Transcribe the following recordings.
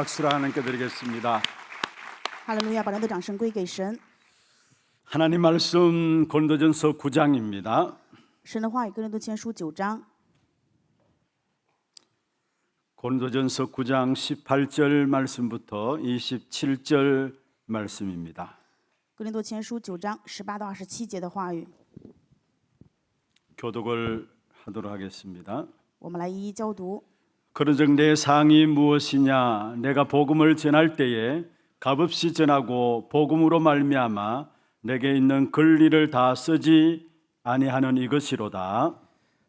박수를 하나님께 드리겠습니다. 哈利路亚！把来的掌声归给神。 하나님 말씀 고린도전서 9장입니다. 神的话语，哥林多前书9章。 고린도전서 9장 18절 말씀부터 27절 말씀입니다. 哥林多前书9章18到27节的话语， 교독을 하도록 하겠습니다. 我们来一一教读。 그런즉 내 상이 무엇이냐? 내가 복음을 전할 때에 값없이 전하고 복음으로 말미암아 내게 있는 권리를 다 쓰지 아니하는 이것이로다.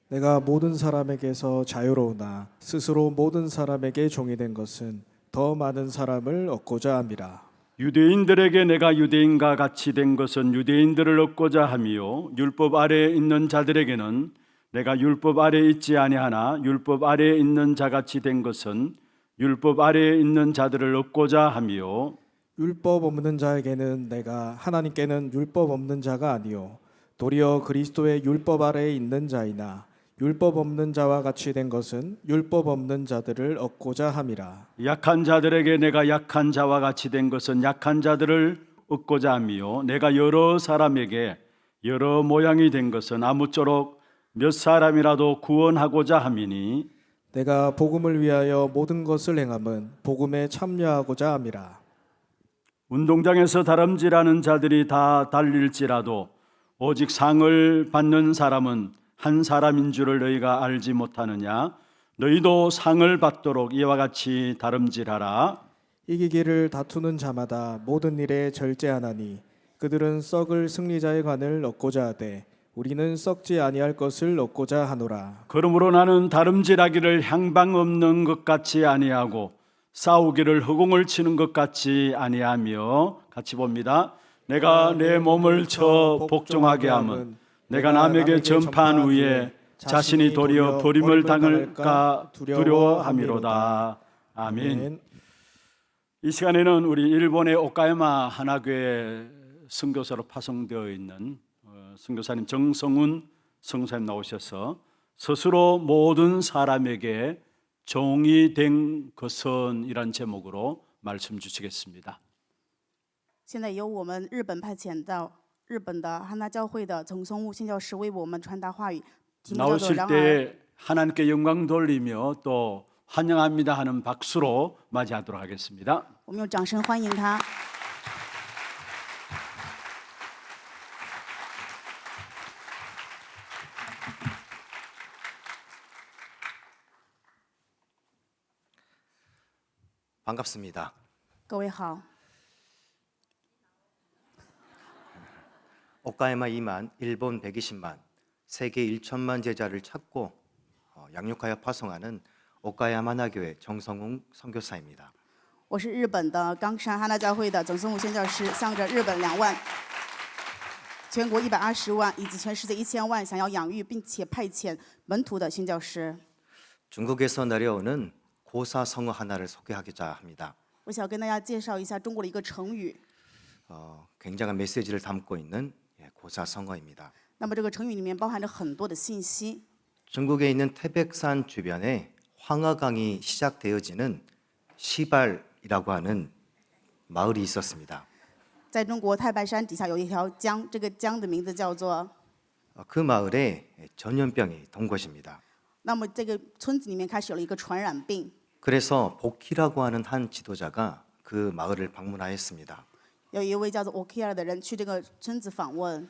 내가 모든 사람에게서 자유로우나 스스로 모든 사람에게 종이 된 것은 더 많은 사람을 얻고자 함이라. 유대인들에게 내가 유대인과 같이 된 것은 유대인들을 얻고자 함이요 율법 아래에 있는 자들에게는 내가 율법 아래에 있지 아니하나 율법 아래에 있는 자같이 된 것은 율법 아래에 있는 자들을 얻고자 함이요 율법 없는 자에게는 내가 하나님께는 율법 없는 자가 아니요 도리어 그리스도의 율법 아래에 있는 자이나 율법 없는 자와 같이 된 것은 율법 없는 자들을 얻고자 함이라. 약한 자들에게 내가 약한 자와 같이 된 것은 약한 자들을 얻고자 함이요 내가 여러 사람에게 여러 모양이 된 것은 아무쪼록 몇 사람이라도 구원하고자 함이니 내가 복음을 위하여 모든 것을 행함은 복음에 참여하고자 함이라. 운동장에서 다름질하는 자들이 다 달릴지라도 오직 상을 받는 사람은 한 사람인 줄을 너희가 알지 못하느냐? 너희도 상을 받도록 이와 같이 다름질하라. 이기기를 다투는 자마다 모든 일에 절제하나니 그들은 썩을 승리자의 관을 얻고자 하되 우리는 썩지 아니할 것을 얻고자 하노라. 그러므로 나는 다름질하기를 향방 없는 것 같이 아니하고 싸우기를 허공을 치는 것 같이 아니하며 같이 봅니다. 내가 내 몸을 쳐 복종하게 함은 내가 남에게 전파한 후에 자신이 도리어 버림을 당할까 두려워함이로다. 아멘. 이 시간에는 우리 일본의 오카야마 하나교회 선교사로 파송되어 있는 선교사님 정성훈 선교사님 나오셔서 스스로 모든 사람에게 종이 된 것은 이란 제목으로 말씀 주시겠습니다. 现在由我们日本派遣到日本的汉娜教会的总松悟宣教师为我们传达话语，题目叫做 나오실 然而。 때 하나님께 영광 돌리며 또 환영합니다 하는 박수로 맞이하도록 하겠습니다. 我们用掌声欢迎他。 반갑습니다. 各位好， 오카야마 2만, 일본 120만, 세계 1천만 제자를 찾고 양육하여 파송하는 오카야마 하나교회 정성웅 선교사입니다. 我是日本的冈山汉娜教会的总松悟宣教师，向着日本2万、全国120万以及全世界1000万想要养育并且派遣门徒的宣教师。 중국에서 내려오는 고사성어 하나를 소개하고자 합니다. 我想跟大家介绍一下中国的一个成语。 굉장한 메시지를 담고 있는 고사성어입니다. 那么这个成语里面包含着很多的信息。 중국에 있는 태백산 주변에 황하강이 시작되어지는 시발이라고 하는 마을이 있었습니다. 在中国太白山底下有一条江，这个江的名字叫做。 그 마을에 전염병이 돈 것입니다. 那么这个村子里面开始有了一个传染病。 그래서 복희라고 하는 한 지도자가 그 마을을 방문하였습니다. 有一位叫做 오키아라 的人去这个村子访问，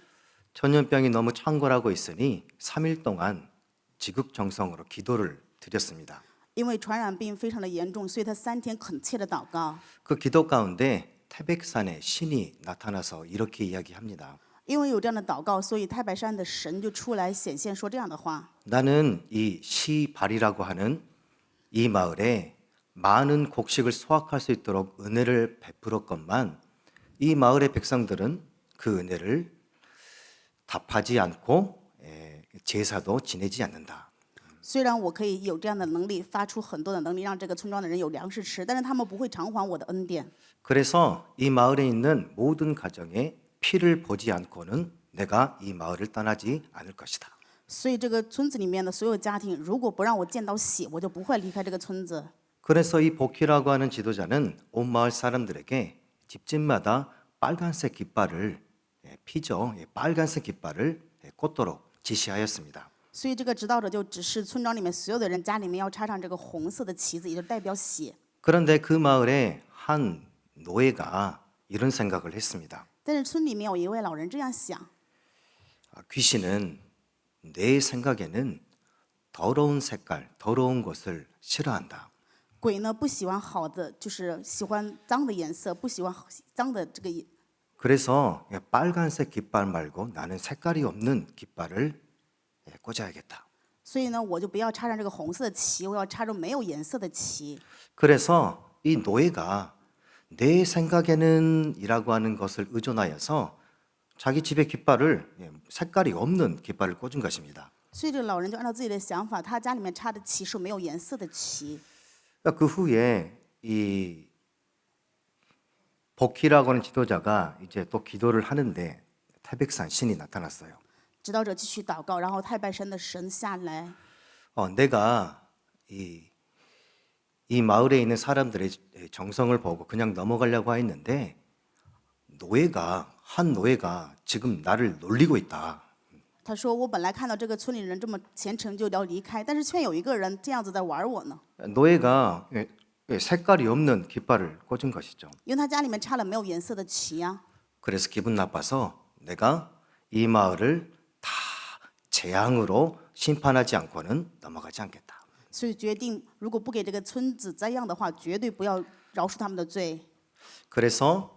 전염병이 너무 창궐하고 있으니 3일 동안 지극정성으로 기도를 드렸습니다. 因为传染病非常的严重，所以他3天恳切的祷告。 그 기도 가운데 태백산의 신이 나타나서 이렇게 이야기합니다. 因为有这样的祷告，所以太白山的神就出来显现，说这样的话： 나는 이 시발이라고 하는 이 마을에 많은 곡식을 수확할 수 있도록 은혜를 베풀었건만 이 마을의 백성들은 그 은혜를 답하지 않고 제사도 지내지 않는다. 虽然我可以有这样的能力，发出很多的能力，让这个村庄的人有粮食吃，但是他们不会偿还我的恩典。 그래서 이 마을에 있는 모든 가정에 피를 보지 않고는 내가 이 마을을 떠나지 않을 것이다. 所以这个村子里面的所有家庭，如果不让我见到血，我就不会离开这个村子。 그래서 이 복희라고 하는 지도자는 온 마을 사람들에게 집집마다 빨간색 깃발을 피죠. 빨간색 깃발을 꽂도록 지시하였습니다. 所以这个指导者就指示村庄里面所有的人家里面要插上这个红色的旗子，也就代表血。 그런데 그 마을에 한 노예가 이런 생각을 했습니다. 但是村里面有一位老人这样想， 귀신은 내 생각에는 더러운 색깔, 더러운 것을 싫어한다. 鬼呢不喜欢好的，就是喜欢脏的颜色，不喜欢脏的这个 그래서 빨간색 깃발 말고 나는 색깔이 없는 깃발을 꽂아야겠다. 所以呢，我就不要插上这个红色的旗，我要插上没有颜色的旗。 그래서 이 노예가 내 생각에는 이라고 하는 것을 의존하여서 자기 집의 깃발을 색깔이 없는 깃발을 꽂은 것입니다. 所以这个老人就按照自己的想法，他家里面插的旗是没有颜色的旗。 그 후에 이 복희라고 하는 지도자가 이제 또 기도를 하는데 태백산 신이 나타났어요. 指导者继续祷告，然后太拜山的神下来。 내가 이 마을에 있는 사람들의 정성을 보고 그냥 넘어가려고 했는데 한 노예가 지금 나를 놀리고 있다. 他说：“我本来看到这个村里人这么虔诚，就要离开，但是却有一个人这样子在玩我呢。 노예가 색깔이 없는 깃발을 꽂은 것이죠. 因为他家里面插了没有颜色的旗呀、 그래서 기분 나빠서 내가 이 마을을 다 재앙으로 심판하지 않고는 넘어가지 않겠다. 所以决定如果不给这个村子灾殃的话，绝对不要饶恕他们的罪。 그래서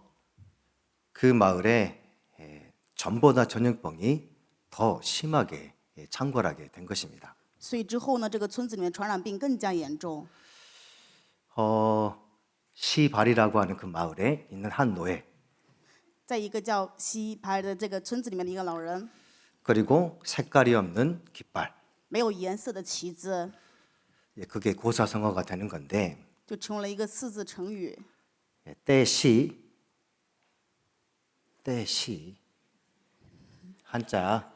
그 마을에 전보다 전염병이 더 심하게 창궐하게 된 것입니다. 所以之后呢，这个村子里面传染病更加严重。 시발이라고 하는 그 마을에 있는 한 노예 在一个叫西排的这个村子里面的一个老人， 그리고 색깔이 없는 깃발 没有颜色的旗子， 그게 고사성어가 되는 건데 就成为了一个四字成语。 때시 한자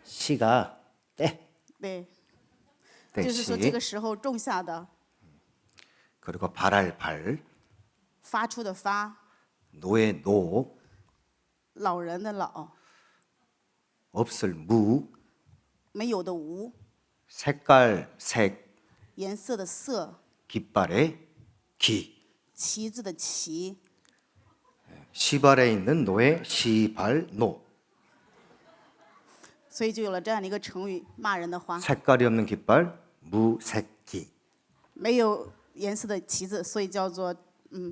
시가 때 对，就是说这 때시 个时候种下的， 그리고 발할 발 发出的发， 노의 노 老人的老， 없을 무 没有的无， 색깔 색 颜色的色， 깃발의 기 旗子的旗， 시발에 있는 노의 시발 노 所以就有了这样的一个成语，骂人的话。 색깔이 없는 깃발 무색기 没有颜色的旗子，所以叫做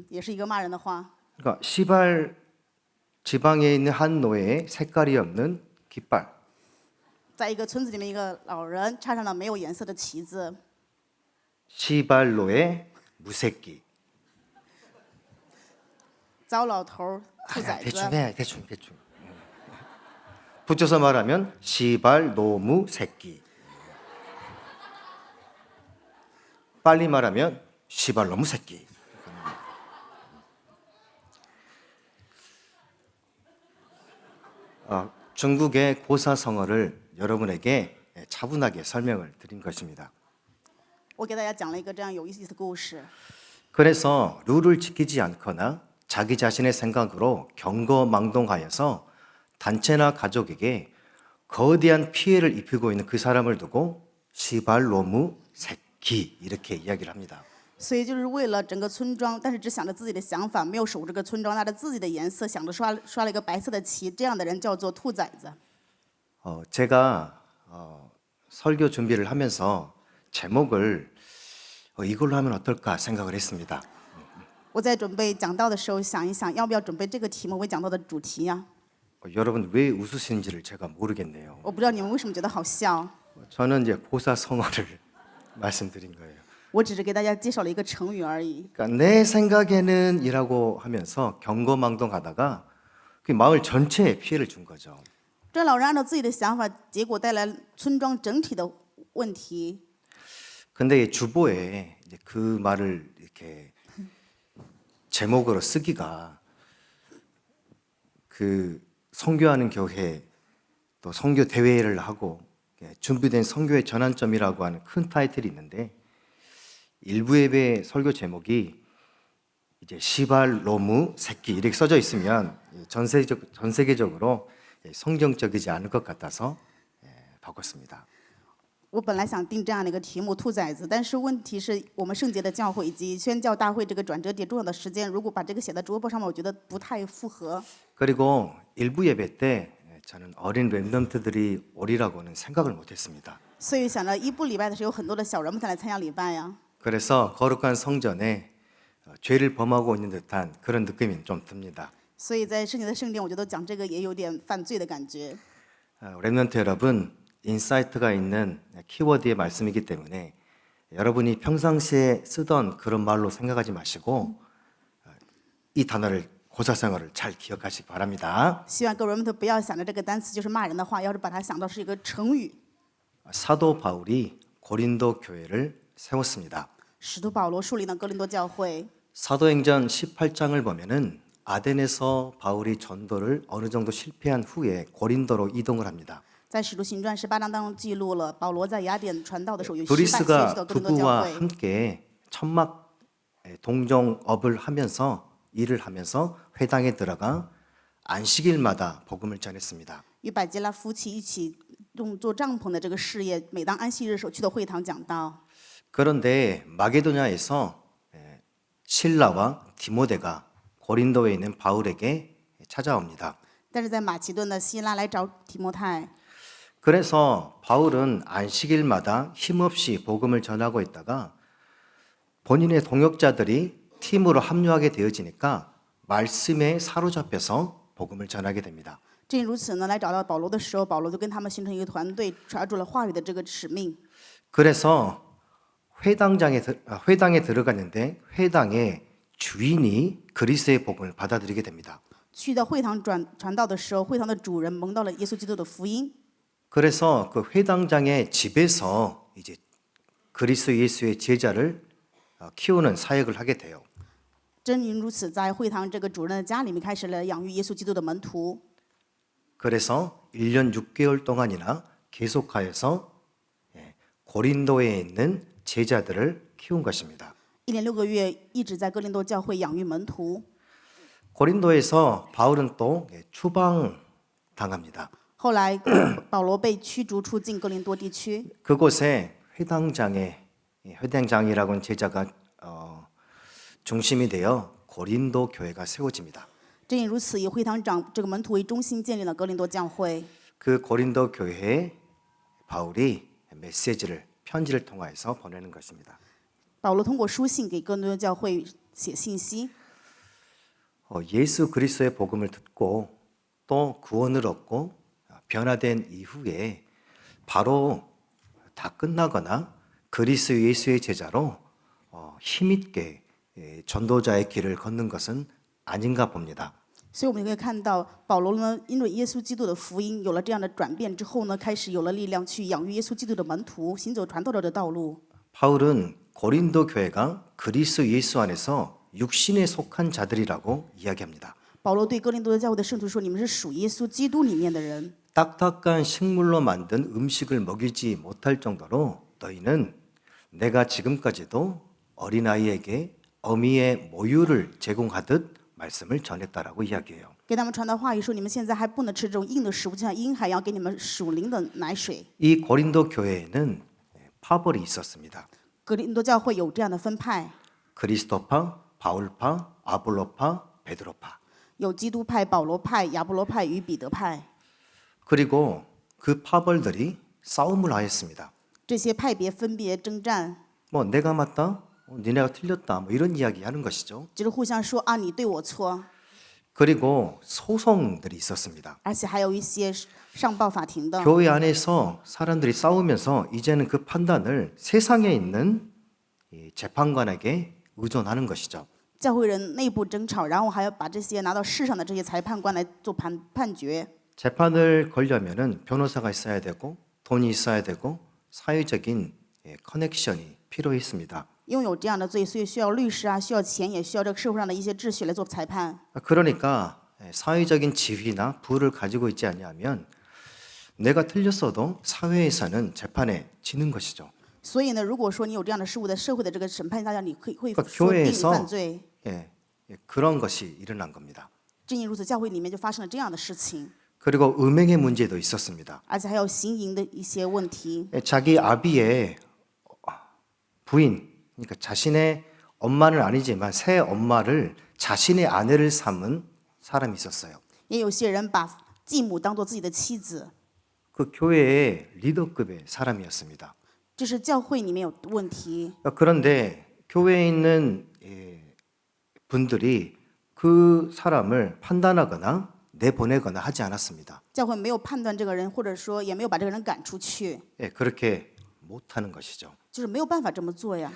也是一个骂人的话。 그러니까 시발 지방에 있는 한 노예의 색깔이 없는 깃발 在一个村子里面，一个老人插上了没有颜色的旗子， 시발로의 무색기 糟老头儿、兔崽 대충 子。 해 대충 붙여서 말하면 시발 노무 새끼 빨리 말하면 시발 노무 새끼 중국의 고사성어를 여러분에게 차분하게 설명을 드린 것입니다. 我给大家讲了一个这样有意思的故事。 그래서 룰을 지키지 않거나 자기 자신의 생각으로 경거망동하여서 단체나 가족에게 거대한 피해를 입히고 있는 그 사람을 두고 시발로무 새끼 이렇게 이야기를 합니다. 所以就是为了整个村庄，但是只想着自己的想法，没有守这个村庄，拿着自己的颜色，想着刷了一个白色的旗，这样的人叫做兔崽子。 제가 설교 준비를 하면서 제목을 이걸로 하면 어떨까 생각을 했습니다. 我在准备讲道的时候，想一想要不要准备这个题目为讲道的主题呀、 여러분 왜 웃으시는지를 제가 모르겠네요. 我不知道你们为什么觉得好笑， 저는 이제 고사성어를 말씀드린 거예요. 我只是给大家介绍了一个成语而已。 그러니까 내 생각에는 이라고 하면서 경거망동하다가 그 마을 전체에 피해를 준 거죠. 这老人按照自己的想法，结果带来村庄整体的问题。 근데 이 주보에 이제 그 말을 이렇게 제목으로 쓰기가 그 선교하는 교회 또 선교 대회를 하고 준비된 선교의 전환점이라고 하는 큰 타이틀이 있는데 일부 예배 설교 제목이 이제 시발 로무 새끼 이렇게 써져 있으면 전 세계적으로 성경적이지 않을 것 같아서 바꿨습니다. 我本来想定这样的一个题目“兔崽子”，但是问题是我们圣洁的教会以及宣教大会这个转折点重要的时间，如果把这个写在桌布上面，我觉得不太符合。 그리고 일부 예배 때 저는 어린 랩런트들이 오리라고는 생각을 못했습니다. 所以想着一部礼拜的时候，有很多的小人们才来参加礼拜呀。 그래서 거룩한 성전에 죄를 범하고 있는 듯한 그런 느낌이 좀 듭니다. 所以在圣洁的圣殿，我觉得讲这个也有点犯罪的感觉。 랩런트 여러분, 인사이트가 있는 키워드의 말씀이기 때문에 여러분이 평상시에 쓰던 그런 말로 생각하지 마시고 이 단어를 고사 생활을 잘 기억하시기 바랍니다. 希望各位们不要想着这个单词就是骂人的话，要是把它想到是一个成语。 사도 바울이 고린도 교회를 세웠습니다. 使徒保罗树立了哥林多教会。 사도행전 18장을 보면은 아덴에서 바울이 전도를 어느 정도 실패한 후에 고린도로 이동을 합니다. 在使徒行传18章当中记录了保罗在雅典传道的时候有失败，所以去 브리스가 到哥林多教 부부와 会。 함께 천막 동정업을 하면서 일을 하면서 회당에 들어가 안식일마다 복음을 전했습니다. 与百基拉夫妻一起做帐篷的这个事业，每当安息日的时候去到会堂讲道。 그런데 마게도냐에서 실라와 디모데가 고린도에 있는 바울에게 찾아옵니다. 但是在马其顿的希拉来找提摩太， 그래서 바울은 안식일마다 힘없이 복음을 전하고 있다가 본인의 동역자들이 팀으로 합류하게 되어지니까 말씀에 사로잡혀서 복음을 전하게 됩니다. 正因如此呢，来找到保罗的时候，保罗就跟他们形成一个团队，抓住了话语的这个使命。 그래서 회당에 들어갔는데 회당의 주인이 그리스도의 복음을 받아들이게 됩니다. 去到会堂传道的时候，会堂的主人蒙到了耶稣基督的福音。 그래서 그 회당장의 집에서 이제 그리스도 예수의 제자를 키우는 사역을 하게 돼요. 正因如此，在会堂这个主人的家里面开始了养育耶稣基督的门徒。 그래서 1년 6개월 동안이나 계속하여서 고린도에 있는 제자들을 키운 것입니다. 1年6个月一直在哥林多教会养育门徒。 고린도에서 바울은 또 추방당합니다. 后来保罗被驱逐出境哥林多地区， 그곳에 회당장이라고는 제자가 중심이 되어 고린도 교회가 세워집니다. 正因如此，以会堂长这个门徒为中心建立了哥林多教会。 그 고린도 교회에 바울이 메시지를 편지를 통하여서 보내는 것입니다. 保罗通过书信给哥林多教会写信息， 예수 그리스도의 복음을 듣고 또 구원을 얻고 변화된 이후에 바로 다 끝나거나 그리스도 예수의 제자로 힘있게 전도자의 길을 걷는 것은 아닌가 봅니다. 所以我们可以看到，保罗呢，因为耶稣基督的福音有了这样的转变之后呢，开始有了力量去养育耶稣基督的门徒，行走传道者的道路。 바울은 고린도 교회가 그리스도 예수 안에서 육신에 속한 자들이라고 이야기합니다. 保罗对哥林多的教会的圣徒说：“你们是属耶稣基督里面的人。 딱딱한 식물로 만든 음식을 먹이지 못할 정도로 너희는 내가 지금까지도 어린아이에게 어미의 모유를 제공하듯 말씀을 전했다라고 이야기해요. 给他们传达话语说：你们现在还不能吃这种硬的食物，就像婴孩一样，给你们属灵的奶水。 이 고린도 교회에는 파벌이 있었습니다. 哥林多教会有这样的分派， 그리스도파, 바울파, 아볼로파, 베드로파. 有基督派、保罗派、亚波罗派与彼得派。 그리고 그 파벌들이 싸움을 하였습니다. 这些派别分别征战， 뭐 내가 맞다, 니네가 틀렸다, 뭐 이런 이야기 하는 것이죠. 就是互相说啊，你对我错， 그리고 소송들이 있었습니다. 而且还有一些上报法庭的。 교회 안에서 사람들이 싸우면서 이제는 그 판단을 세상에 있는 이 재판관에게 의존하는 것이죠. 教会人内部争吵，然后还要把这些拿到世上的这些裁判官来做判决。 재판을 걸려면은 변호사가 있어야 되고 돈이 있어야 되고 사회적인 커넥션이 필요했습니다. 因为有这样的罪，所以需要律师啊，需要钱，也需要这个社会上的一些秩序来做裁判。 그러니까 사회적인 지위나 부를 가지고 있지 않냐면 내가 틀렸어도 사회에서는 재판에 지는 것이죠. 所以呢，如果说你有这样的事物在社会的这个审判下，你会 그러니까 说定你 교회에서 犯罪。 그런 것이 일어난 겁니다. 正因如此，教会里面就发生了这样的事情， 그리고 음행의 문제도 있었습니다. 而且还有行淫的一些问题。 자기 아비의 부인, 그러니까 자신의 엄마는 아니지만 새 엄마를 자신의 아내를 삼은 사람이 있었어요. 也有些人把继母当做自己的妻子， 그 교회의 리더급의 사람이었습니다. 这是教会里面有问题。 그런데 교회에 있는 분들이 그 사람을 판단하거나 내보내거나 하지 않았습니다. 教会没有判断这个人，或者说也没有把这个人赶出去， 그렇게 못하는 것이죠. 就是没有办法这么做呀。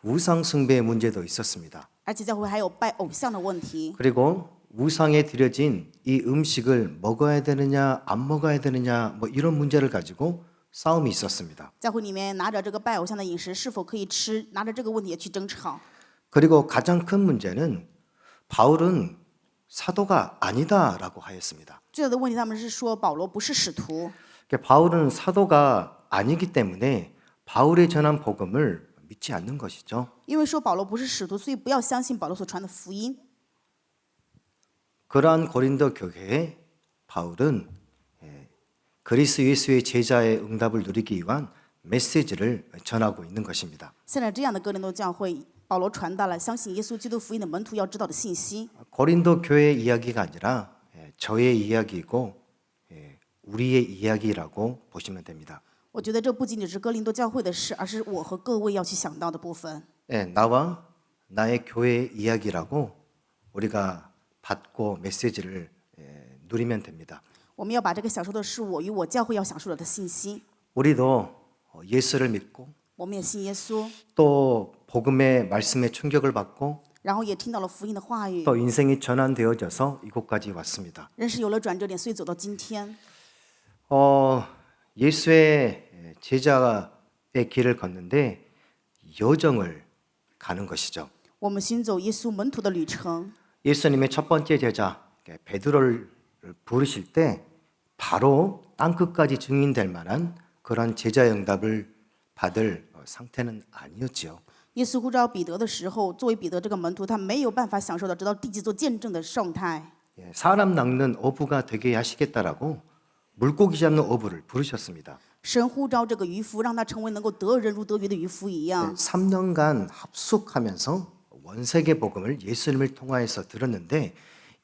우상 숭배의 문제도 있었습니다. 而且教会还有拜偶像的问题， 그리고 우상에 드려진 이 음식을 먹어야 되느냐 안 먹어야 되느냐 뭐 이런 문제를 가지고 싸움이 있었습니다. 教会里面拿着这个拜偶像的饮食是否可以吃，拿着这个问题也去争吵。 그리고 가장 큰 문제는 바울은 사도가 아니다라고 하였습니다. 最大的问题，他们是说保罗不是使徒， 바울은 사도가 아니기 때문에 바울의 전한 복음을 믿지 않는 것이죠. 因为说保罗不是使徒，所以不要相信保罗所传的福音。 그러한 고린도 교회에 바울은 그리스도 예수의 제자의 응답을 누리기 위한 메시지를 전하고 있는 것입니다. 现在这样的哥林多教会，保罗传达了相信耶稣基督福音的门徒要知道的信息。 고린도 교회 이야기가 아니라 저의 이야기이고 우리의 이야기라고 보시면 됩니다. 我觉得这不仅仅是哥林多教会的事，而是我和各位要去想到的部分。 나와 나의 교회 이야기라고 우리가 받고 메시지를 누리면 됩니다. 我们要把这个享受的是我与我教会要享受的信息。 우리도 예수를 믿고 我们也信耶稣， 또 복음의 말씀에 충격을 받고 然后也听到了福音的话语， 또 인생이 전환되어져서 이곳까지 왔습니다. 人是有了转折点，所以走到今天。 예수의 제자의 길을 걷는데 여정을 가는 것이죠. 我们行走耶稣门徒的旅程。 예수님의 첫 번째 제자 베드로를 부르실 때 바로 땅 끝까지 증인될 만한 그런 제자의 응답을 받을 상태는 아니었지요. 耶稣呼召彼得的时候，作为彼得这个门徒，他没有办法享受到直到地极做见证的状态。 사람 낚는 어부가 되게 하시겠다라고 물고기 잡는 어부를 부르셨습니다. 神呼召这个渔夫，让他成为能够得人如得鱼的渔夫一样。 3년간 합숙하면서 원세계 복음을 예수님을 통하여서 들었는데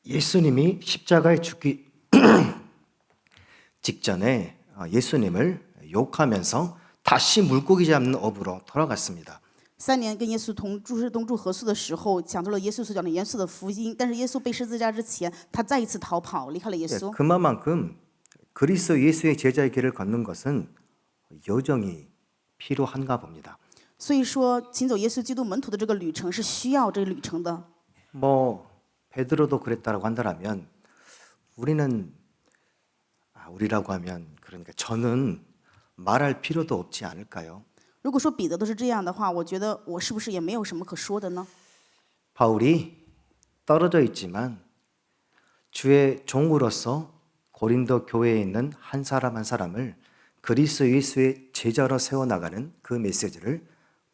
예수님이 십자가에 죽기 직전에 예수님을 욕하면서 다시 물고기 잡는 어부로 돌아갔습니다. 3年跟耶稣同住合宿的时候，讲出了耶稣所讲的严肃的福音。但是耶稣被十字架之前，他再一次逃跑，离开了耶稣。 그만큼 그리스도 예수의 제자의 길을 걷는 것은 여정이 필요한가 봅니다. 所以说，行走耶稣基督门徒的这个旅程是需要这个旅程的。 뭐 베드로도 그랬다라고 한다면 우리라고 하면 그러니까 저는 말할 필요도 없지 않을까요? 如果说彼得都是这样的话，我觉得我是不是也没有什么可说的呢？ 바울이 떨어져 있지만 주의 종으로서 고린도 교회에 있는 한 사람 한 사람을 그리스도 예수의 제자로 세워나가는 그 메시지를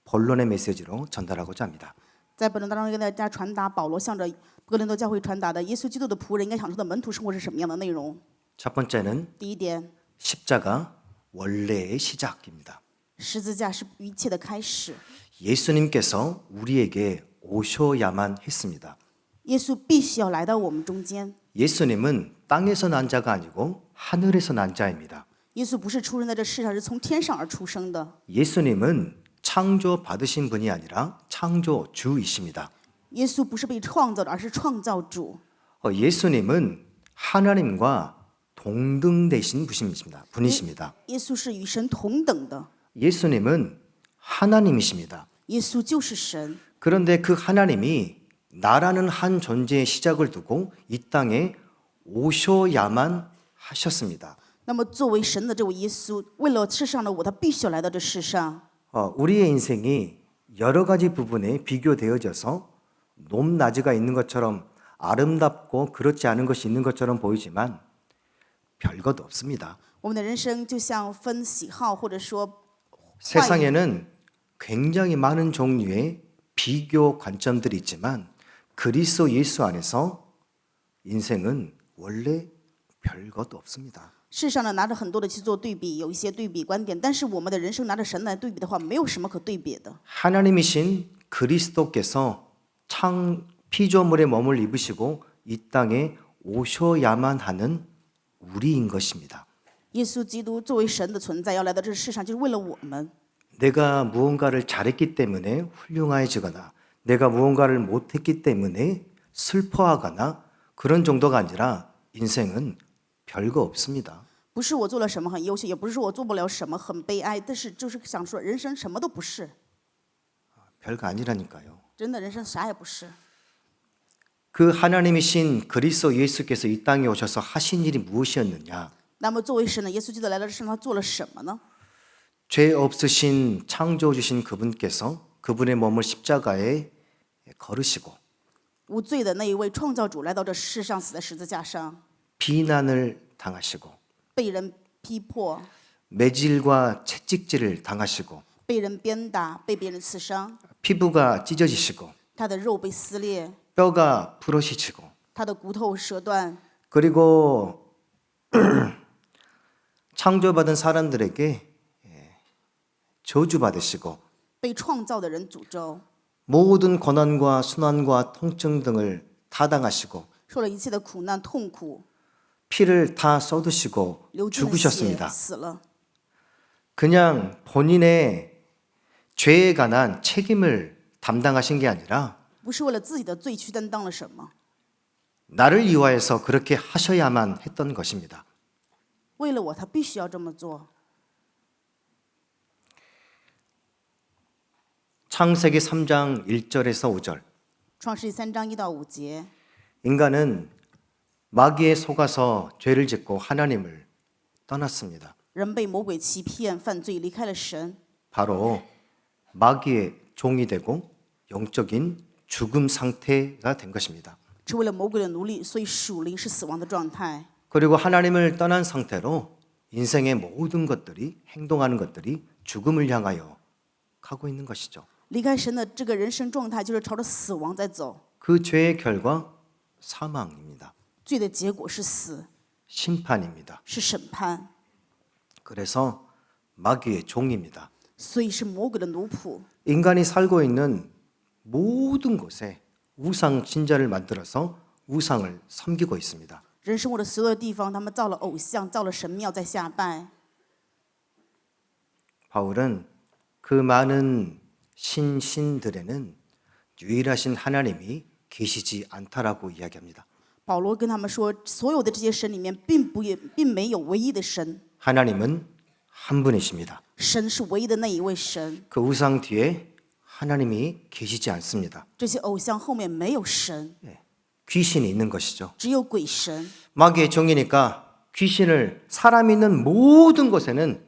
본론의 메시지로 전달하고자 합니다. 在本文当中跟大家传达保罗向着哥林多教会传达的耶稣基督的仆人应该享受的门徒生活是什么样的内容。 첫 번째는 第一点， 십자가 원래의 시작입니다. 十字架是一切的开始。 예수님께서 우리에게 오셔야만 했습니다. 耶稣必须要来到我们中间。 예수님은 땅에서 난 자가 아니고 하늘에서 난 자입니다. 耶稣不是出生在这世上，是从天上而出生的。 예수님은 창조 받으신 분이 아니라 창조주이십니다. 耶稣不是被创造的，而是创造主。 예수님은 하나님과 동등되신 분이십니다. 耶稣是与神同等的， 예수님은 하나님이십니다. 耶稣就是神。 그런데 그 하나님이 나라는 한 존재의 시작을 두고 이 땅에 오셔야만 하셨습니다. 那么作为神的这位耶稣，为了世上的我，他必须要来到这世上。 우리의 인생이 여러 가지 부분에 비교되어져서 높낮이가 있는 것처럼 아름답고 그렇지 않은 것이 있는 것처럼 보이지만 별것 없습니다. 我们的人生就像分喜好，或者说 세상에는 굉장히 많은 종류의 비교 관점들이 있지만 그리스도 예수 안에서 인생은 원래 별것도 없습니다. 世上呢，拿着很多的去做对比，有一些对比观点，但是我们的人生拿着神来对比的话，没有什么可对比的。 하나님이신 그리스도께서 창 피조물의 몸을 입으시고 이 땅에 오셔야만 하는 우리인 것입니다. 耶稣基督作为神的存在，要来到这世上，就是为了我们。 내가 무언가를 잘했기 때문에 훌륭해지거나 내가 무언가를 못했기 때문에 슬퍼하거나 그런 정도가 아니라 인생은 별거 없습니다. 不是我做了什么很优秀，也不是说我做不了什么很悲哀，但是就是想说，人生什么都不是， 별거 아니라니까요. 真的人生啥也不是。 그 하나님이신 그리스도 예수께서 이 땅에 오셔서 하신 일이 무엇이었느냐? 那么作为神的耶稣基督来到这世上，他做了什么呢？ 죄 없으신 창조주신 그분께서 그분의 몸을 십자가에 걸으시고 无罪的那一位创造主来到这世上，死在十字架上， 비난을 당하시고 被人批破， 매질과 채찍질을 당하시고 被人鞭打，被别人刺伤， 피부가 찢어지시고 他的肉被撕裂， 뼈가 부러지시고 他的骨头折断， 그리고 창조받은 사람들에게 저주받으시고 被创造的人诅咒， 모든 고난과 순환과 통증 등을 타당하시고 受了一切的苦难痛苦， 피를 다 쏟으시고 流尽了血， 죽으셨습니다. 死了。 그냥 본인의 죄에 관한 책임을 담당하신 게 아니라 不是为了自己的罪去担当了什么， 나를 위하여서 그렇게 하셔야만 했던 것입니다. 为了我，他必须要这么做。 창세기 3장 1절에서 5절 创世记3章1到5节， 인간은 마귀에 속아서 죄를 짓고 하나님을 떠났습니다. 人被魔鬼欺骗，犯罪，离开了神， 바로 마귀의 종이 되고 영적인 죽음 상태가 된 것입니다. 是为了魔鬼的奴隶，所以属灵是死亡的状态。 그리고 하나님을 떠난 상태로 인생의 모든 것들이 행동하는 것들이 죽음을 향하여 가고 있는 것이죠. 离开神的这个人生状态，就是朝着死亡在走。 그 죄의 결과 사망입니다. 罪的结果是死， 심판입니다. 是审判， 그래서 마귀의 종입니다. 所以是魔鬼的奴仆。 인간이 살고 있는 모든 곳에 우상 신자를 만들어서 우상을 섬기고 있습니다. 人生活的所有地方，他们造了偶像，造了神庙，在下拜。 바울은 그 많은 신들에는 유일하신 하나님이 계시지 않다라고 이야기합니다. 保罗跟他们说，所有的这些神里面，并没有唯一的神， 하나님은 한 분이십니다. 神是唯一的那一位神。 그 우상 뒤에 하나님이 계시지 않습니다. 这些偶像后面没有神， 귀신이 있는 것이죠. 只有鬼神。 마귀의 종이니까 귀신을 사람 있는 모든 곳에는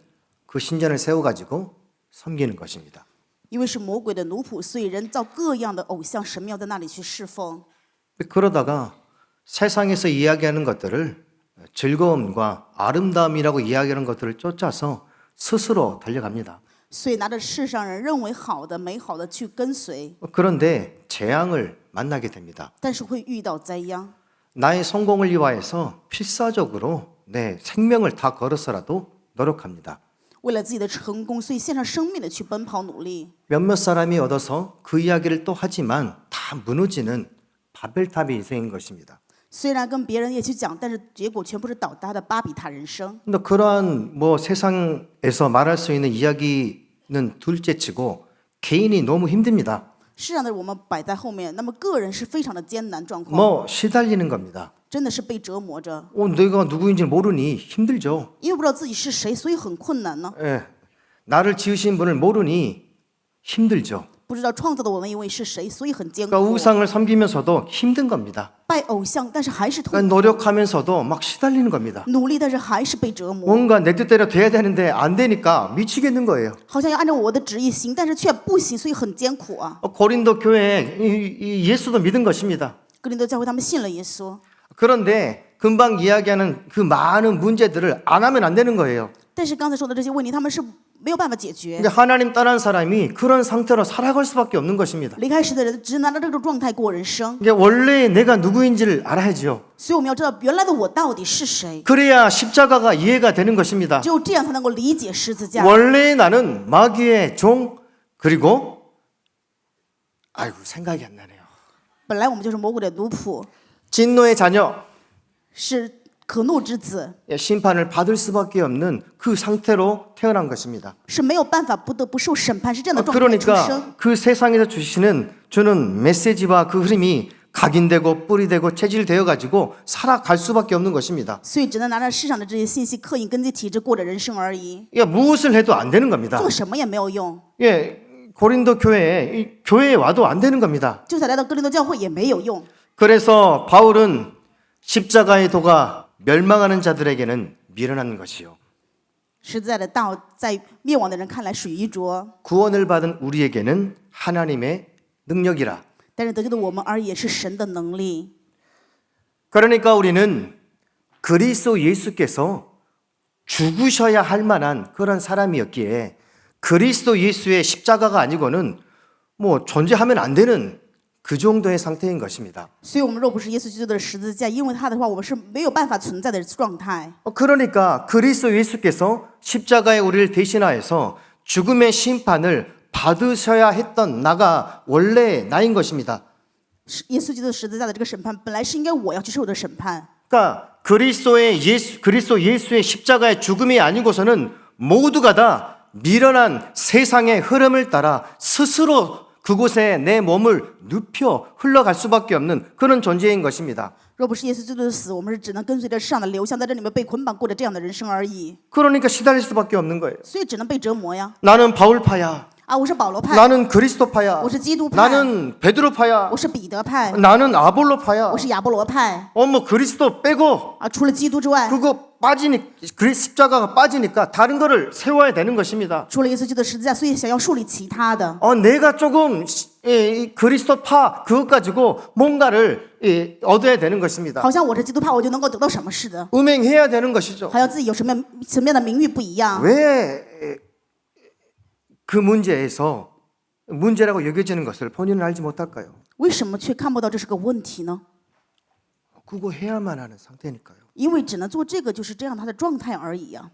그 신전을 세워가지고 섬기는 것입니다. 因为是魔鬼的奴仆，所以人造各样的偶像神庙，在那里去侍奉。 그러다가 세상에서 이야기하는 것들을 즐거움과 아름다움이라고 이야기하는 것들을 쫓아서 스스로 달려갑니다. 所以拿着世上人认为好的、美好的去跟随， 그런데 재앙을 만나게 됩니다. 但是会遇到灾殃。 나의 성공을 위하여서 필사적으로 내 생명을 다 걸어서라도 노력합니다. 为了自己的成功，所以献上生命的去奔跑努力。 몇몇 사람이 얻어서 그 이야기를 또 하지만 다 무너지는 바벨탑의 인생인 것입니다. 虽然跟别人也去讲，但是结果全部是倒塌的巴比塔人生。 근데 그러한 세상에서 말할 수 있는 이야기는 둘째치고 개인이 너무 힘듭니다. 世上的我们摆在后面，那么个人是非常的艰难状况， 시달리는 겁니다. 真的是被折磨着， 내가 누구인지 모르니 힘들죠. 因为不知道自己是谁，所以很困难呢。 예, 나를 지으신 분을 모르니 힘들죠. 不知道创造的我那一位是谁，所以很艰苦。 그러니까 우상을 섬기면서도 힘든 겁니다. 拜偶像，但是还是痛 그러니까 苦； 노력하면서도 막 시달리는 겁니다. 努力，但是还是被折磨。 뭔가 내 뜻대로 돼야 되는데 안 되니까 미치겠는 거예요. 好像要按照我的旨意行，但是却不行，所以很艰苦啊。 고린도 교회 예수도 믿은 것입니다. 哥林多教会他们信了耶稣， 그런데 금방 이야기하는 그 많은 문제들을 안 하면 안 되는 거예요. 但是刚才说的这些问题，他们是没有办法解决。 근데 하나님 떠난 사람이 그런 상태로 살아갈 수밖에 없는 것입니다. 离开神的人只能拿着这种状态过人生， 이게 원래 내가 누구인지를 알아야지요. 所以我们要知道原来的我到底是谁， 그래야 십자가가 이해가 되는 것입니다. 只有这样才能够理解十字架。 원래 나는 마귀의 종 그리고 아이고 생각이 안 나네요. 本来我们就是魔鬼的奴仆， 진노의 자녀, 是可怒之子， 심판을 받을 수밖에 없는 그 상태로 태어난 것입니다. 是没有办法不得不受审判，是这样的状态出生。 그러니까 그 세상에서 주는 메시지와 그 흐름이 각인되고 뿌리되고 체질되어 가지고 살아갈 수밖에 없는 것입니다. 所以只能拿着世上的这些信息刻印根基体制过着人生而已， 예, 무엇을 해도 안 되는 겁니다. 做什么也没有用， 예, 고린도 교회에 와도 안 되는 겁니다. 就算来到哥林多教会也没有用。 그래서 바울은 십자가의 도가 멸망하는 자들에게는 미련한 것이요. 实在的道在灭亡的人看来属于拙， 구원을 받은 우리에게는 하나님의 능력이라. 但是得救的我们而言是神的能力。 그러니까 우리는 그리스도 예수께서 죽으셔야 할 만한 그런 사람이었기에 그리스도 예수의 십자가가 아니고는 뭐 존재하면 안 되는 그 정도의 상태인 것입니다. 所以我们若不是耶稣基督的十字架，因为他的话，我们是没有办法存在的状态。 그러니까 그리스도 예수께서 십자가에 우리를 대신하여서 죽음의 심판을 받으셔야 했던 나가 원래 나인 것입니다. 耶稣基督十字架的这个审判，本来是应该我要去受的审判。 그러니까 그리스도 예수의 십자가의 죽음이 아니고서는 모두가 다 미련한 세상의 흐름을 따라 스스로 그곳에 내 몸을 눕혀 흘러갈 수밖에 없는 그런 존재인 것입니다. 若不是耶稣基督的死，我们是只能跟随着世上的流向，在这里面被捆绑，过着这样的人生而已。 그러니까 시달릴 수밖에 없는 거예요. 所以只能被折磨呀！ 나는 바울파야. 啊，我是保罗派， 나는 그리스도파야. 我是基督派， 나는 베드로파야. 我是彼得派， 나는 아볼로파야. 我是亚波罗派。 뭐 그리스도 빼고 啊，除了基督之外， 그거 십자가가 빠지니까 다른 거를 세워야 되는 것입니다. 除了耶稣基督的十字架，所以想要树立其他的。 내가 조금 이 그리스도파 그것 가지고 뭔가를 얻어야 되는 것입니다. 好像我是基督派，我就能够得到什么似的， 음행해야 되는 것이죠. 好像自己有什么层面的名誉不一样。 왜 그 문제에서 문제라고 여겨지는 것을 본인은 알지 못할까요? 为什么却看不到这是个问题呢？ 그거 해야만 하는 상태니까요. 因为只能做这个，就是这样他的状态而已呀、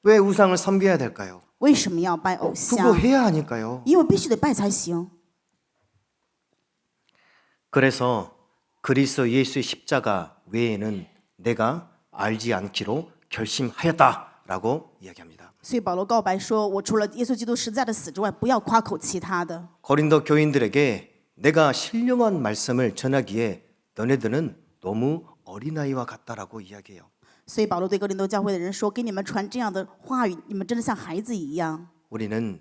왜 우상을 섬겨야 될까요? 为什么要拜偶 그거 像？ 해야 하니까요. 因为必须得拜才行。 그래서 그리스도 예수의 십자가 외에는 내가 알지 않기로 결심하였다라고 이야기합니다. 所以保罗告白说：“我除了耶稣基督十字架的死之外，不要夸口其他的。 고린도 교인들에게 내가 신령한 말씀을 전하기에 너네들은 너무 어린아이와 같다라고 이야기해요. ”所以保罗对哥林多教会的人说：“给你们传这样的话语，你们真的像孩子一样。 우리는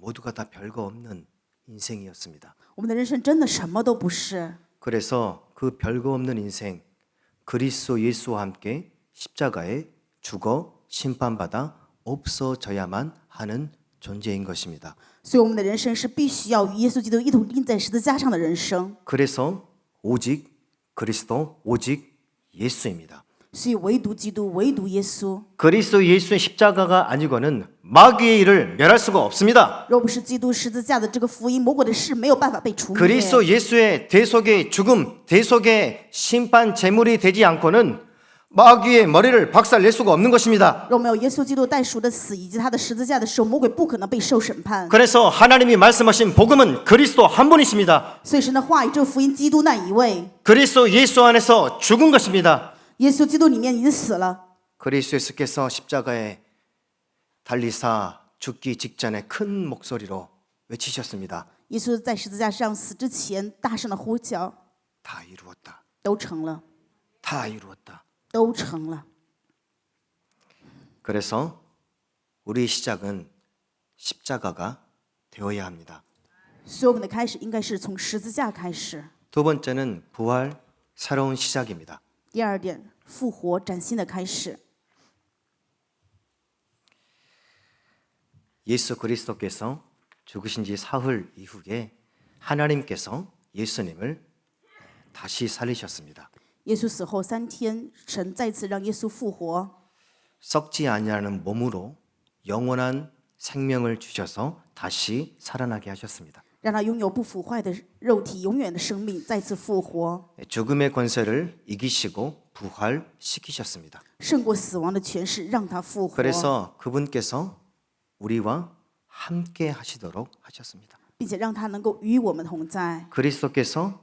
모두가 다 별거 없는 인생이었습니다. 我们的人生真的什么都不是。 그래서 그 별거 없는 인생 그리스도 예수와 함께 십자가에 죽어 심판받아 없어져야만 하는 존재인 것입니다. 所以我们的人生是必须要与耶稣基督一同钉在十字架上的人生。 그래서 오직 그리스도 오직 예수입니다. 所以唯独基督，唯独耶稣。 그리스도 예수의 십자가가 아니고는 마귀의 일을 멸할 수가 없습니다. 若不是基督十字架的这个福音，魔鬼的事没有办法被除灭。 그리스도 예수의 대속의 죽음, 대속의 심판 제물이 되지 않고는 마귀의 머리를 박살낼 수가 없는 것입니다. 若没有耶稣基督代赎的死以及他的十字架的时候，魔鬼不可能被受审判。 그래서 하나님이 말씀하신 복음은 그리스도 한 분이십니다. 所以神的话语，这个福音，基督那一位， 그리스도 예수 안에서 죽은 것입니다. 耶稣基督里面已经死了。 그리스도 예수께서 십자가에 달리사 죽기 직전에 큰 목소리로 외치셨습니다. 耶稣在十字架上死之前，大声的呼叫： 다 이루었다. 都成了， 다 이루었다. 都成了。 그래서 우리 시작은 십자가가 되어야 합니다. 所以我们的开始应该是从十字架开始。 두 번째는 부활, 새로운 시작입니다. 第二点，复活崭新的开始。 예수 그리스도께서 죽으신 지 사흘 이후에 하나님께서 예수님을 다시 살리셨습니다. 耶稣死后3天，神再次让耶稣复活， 썩지 아니하는 몸으로 영원한 생명을 주셔서 다시 살아나게 하셨습니다. 让他拥有不腐坏的肉体，永远的生命，再次复活， 죽음의 권세를 이기시고 부활시키셨습니다. 胜过死亡的权势，让他复活， 그래서 그분께서 우리와 함께 하시도록 하셨습니다. 并且让他能够与我们同在。 그리스도께서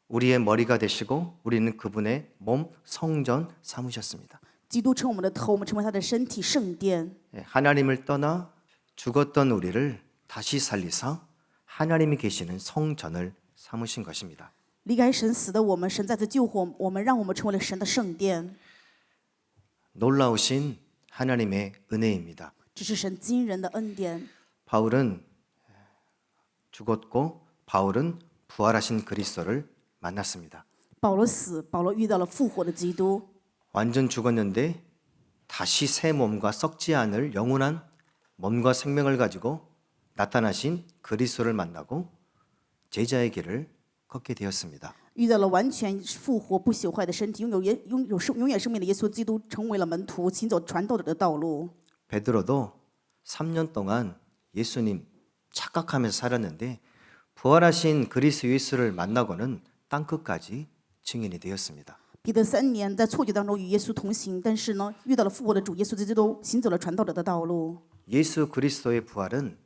우리의 머리가 되시고 우리는 그분의 몸 성전 삼으셨습니다. 基督成我们的头，我们成为他的身体圣殿。 하나님을 떠나 죽었던 우리를 다시 살리사 하나님이 계시는 성전을 삼으신 것입니다. 离开神死的我们，神再次救活我们，让我们成为了神的圣殿。 놀라우신 하나님의 은혜입니다. 这是神惊人的恩典。 바울은 죽었고 바울은 부활하신 그리스도를 만났습니다. 保罗死，保罗遇到了复活的基督。 완전 죽었는데 다시 새 몸과 썩지 않을 영원한 몸과 생명을 가지고 나타나신 그리스도를 만나고 제자의 길을 걷게 되었습니다. 遇到了完全复活不朽坏的身体，拥有永远生命的耶稣基督，成为了门徒，行走传道者的道路。 베드로도 3년 동안 예수님 착각하면서 살았는데 부활하신 그리스도 예수를 만나고는 땅끝까지 증인이 되었습니다. 彼得3年在错觉当中与耶稣同行，但是呢，遇到了复活的主耶稣基督，行走了传道者的道路。 예수 그리스도의 부활은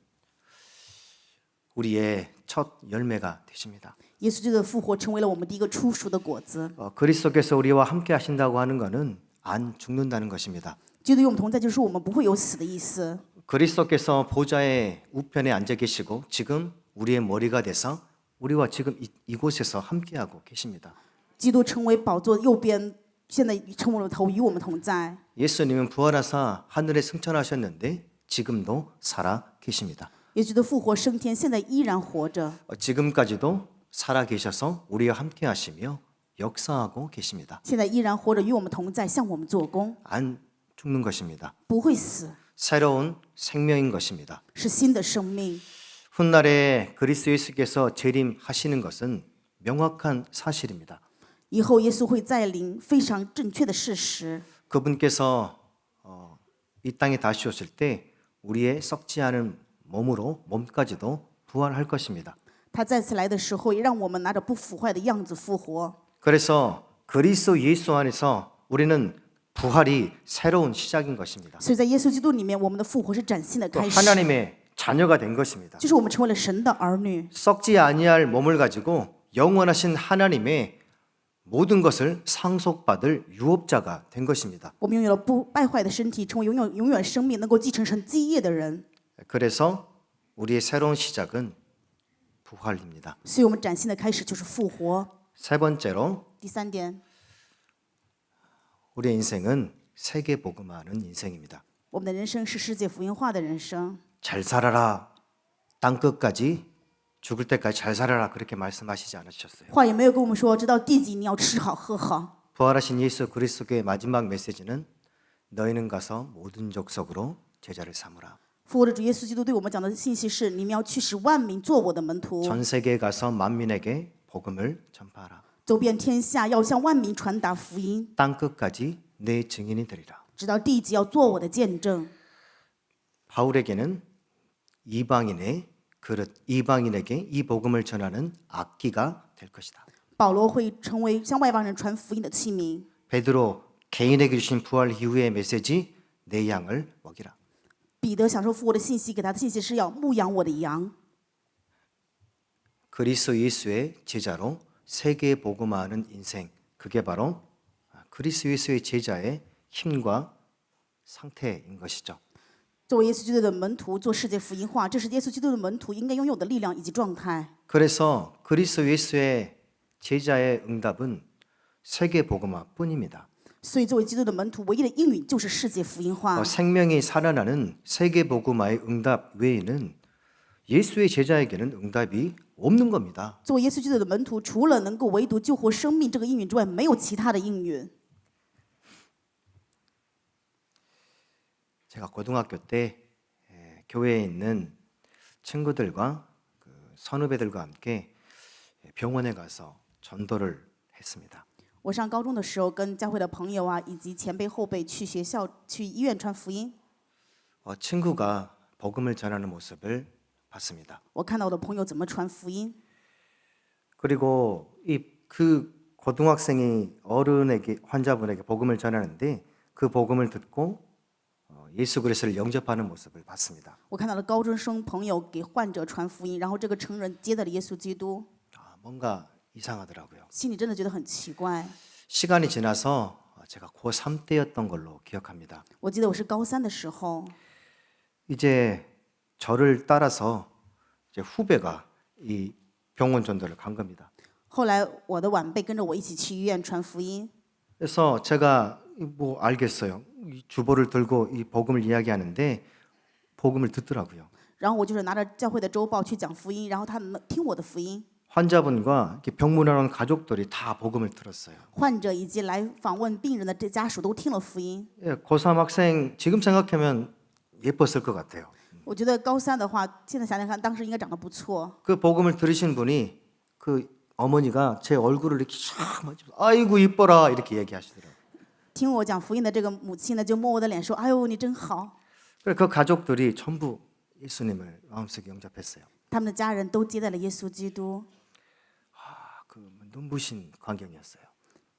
우리의 첫 열매가 되십니다. 耶稣基督的复活成为了我们第一个初熟的果子。 그리스도께서 우리와 함께 하신다고 하는 것은 안 죽는다는 것입니다. 基督与我们同在，就是说我们不会有死的意思。 그리스도께서 보좌의 우편에 앉아 계시고 지금 우리의 머리가 돼서 우리와 지금 이곳에서 함께하고 계십니다. 基督成为宝座右边，现在成为了头，与我们同在。 예수님은 부활하사 하늘에 승천하셨는데 지금도 살아 계십니다. 耶稣的复活升天，现在依然活着， 지금까지도 살아 계셔서 우리와 함께 하시며 역사하고 계십니다. 现在依然活着，与我们同在，向我们做工， 안 죽는 것입니다. 不会死， 새로운 생명인 것입니다. 是新的生命。 훗날에 그리스도 예수께서 재림하시는 것은 명확한 사실입니다. 以后耶稣会再临，非常正确的事实。 그분께서 이 땅에 다시 오실 때 우리의 썩지 않은 몸까지도 부활할 것입니다. 他再次来的时候，也让我们拿着不腐坏的样子复活。 그래서 그리스도 예수 안에서 우리는 부활이 새로운 시작인 것입니다. 所以在耶稣基督里面，我们的复活是崭新的 또 开始， 하나님의 자녀가 된 것입니다. 就是我们成为了神的儿女， 썩지 아니할 몸을 가지고 영원하신 하나님의 모든 것을 상속받을 유업자가 된 것입니다. 我们拥有了不败坏的身体，成为永远生命，能够继承神基业的人。 그래서 우리의 새로운 시작은 부활입니다. 所以我们崭新的开始就是复活。 세 번째로 第3点， 우리의 인생은 세계 복음화하는 인생입니다. 我们的人生是世界福音化的人生。 잘 살아라. 땅 끝까지 죽을 때까지 잘 살아라. 그렇게 말씀하시지 않으셨어요. 话也没有跟我们说，直到地极你要吃好喝好。 부활하신 예수 그리스도의 마지막 메시지는 너희는 가서 모든 족속으로 제자를 삼으라. 复活的主耶稣基督对我们讲的信息是：你们要去使万民做我的门徒， 전 세계에 가서 만민에게 복음을 전파하라. 走遍天下，要向万民传达福音， 땅 끝까지 내 증인이 되리라. 直到地极要做我的见证。 바울에게는 이방인에게 이 복음을 전하는 악기가 될 것이다. 保罗会成为向外邦人传福音的器皿。 베드로 개인에게 주신 부활 이후의 메시지 내 양을 먹이라. 彼得享受复活的信息，给他的信息是要牧养我的羊。 그리스도 예수의 제자로 세계 복음화하는 인생, 그게 바로 그리스도 예수의 제자의 힘과 상태인 것이죠. 作为耶稣基督的门徒，做世界福音化，这是耶稣基督的门徒应该拥有的力量以及状态。 그래서 그리스도 예수의 제자의 응답은 세계 복음화뿐입니다. 所以，作为基督的门徒，唯一的应允就是世界福音化。 생명이 살아나는 세계 복음화의 응답 외에는 예수의 제자에게는 응답이 없는 겁니다. 作为耶稣基督的门徒，除了能够唯独救活生命这个应允之外，没有其他的应允。 제가 고등학교 때 교회에 있는 친구들과 선후배들과 함께 병원에 가서 전도를 했습니다. 我上高中的时候，跟教会的朋友啊，以及前辈后辈去学校、去医院传福音。 친구가 복음을 전하는 모습을 봤습니다. 我看到我的朋友怎么传福音， 그리고 그 고등학생이 어른에게 환자분에게 복음을 전하는데 그 복음을 듣고 예수 그리스도를 영접하는 모습을 봤습니다. 我看到了高中生朋友给患者传福音，然后这个成人接待了耶稣基督， 뭔가 이상하더라고요. 心里真的觉得很奇怪。 시간이 지나서 제가 고3 때였던 걸로 기억합니다. 我记得我是高三的时候， 이제 저를 따라서 이제 후배가 이 병원 전도를 간 겁니다. 后来我的晚辈跟着我一起去医院传福音， 그래서 제가 뭐 알겠어요. 이 주보를 들고 이 복음을 이야기하는데 복음을 듣더라고요. 然后我就是拿着教会的周报去讲福音，然后他们听我的福音。 환자분과 이렇게 병문안 온 가족들이 다 복음을 들었어요. 患者以及来访问病人的这家属都听了福音。 예, 고3 학생 지금 생각하면 예뻤을 것 같아요. 我觉得高三的话，现在想想看，当时应该长得不错。 그 복음을 들으신 분이 그 어머니가 제 얼굴을 이렇게 쫙 만지면서 아이고 이뻐라 이렇게 얘기하시더라고요. 听我讲福音的这个母亲呢，就摸我的脸说：“哎呦，你真好。 그래서 그 가족들이 전부 예수님을 마음속에 영접했어요. 他们的家人都接待了耶稣基督， 그 눈부신 광경이었어요.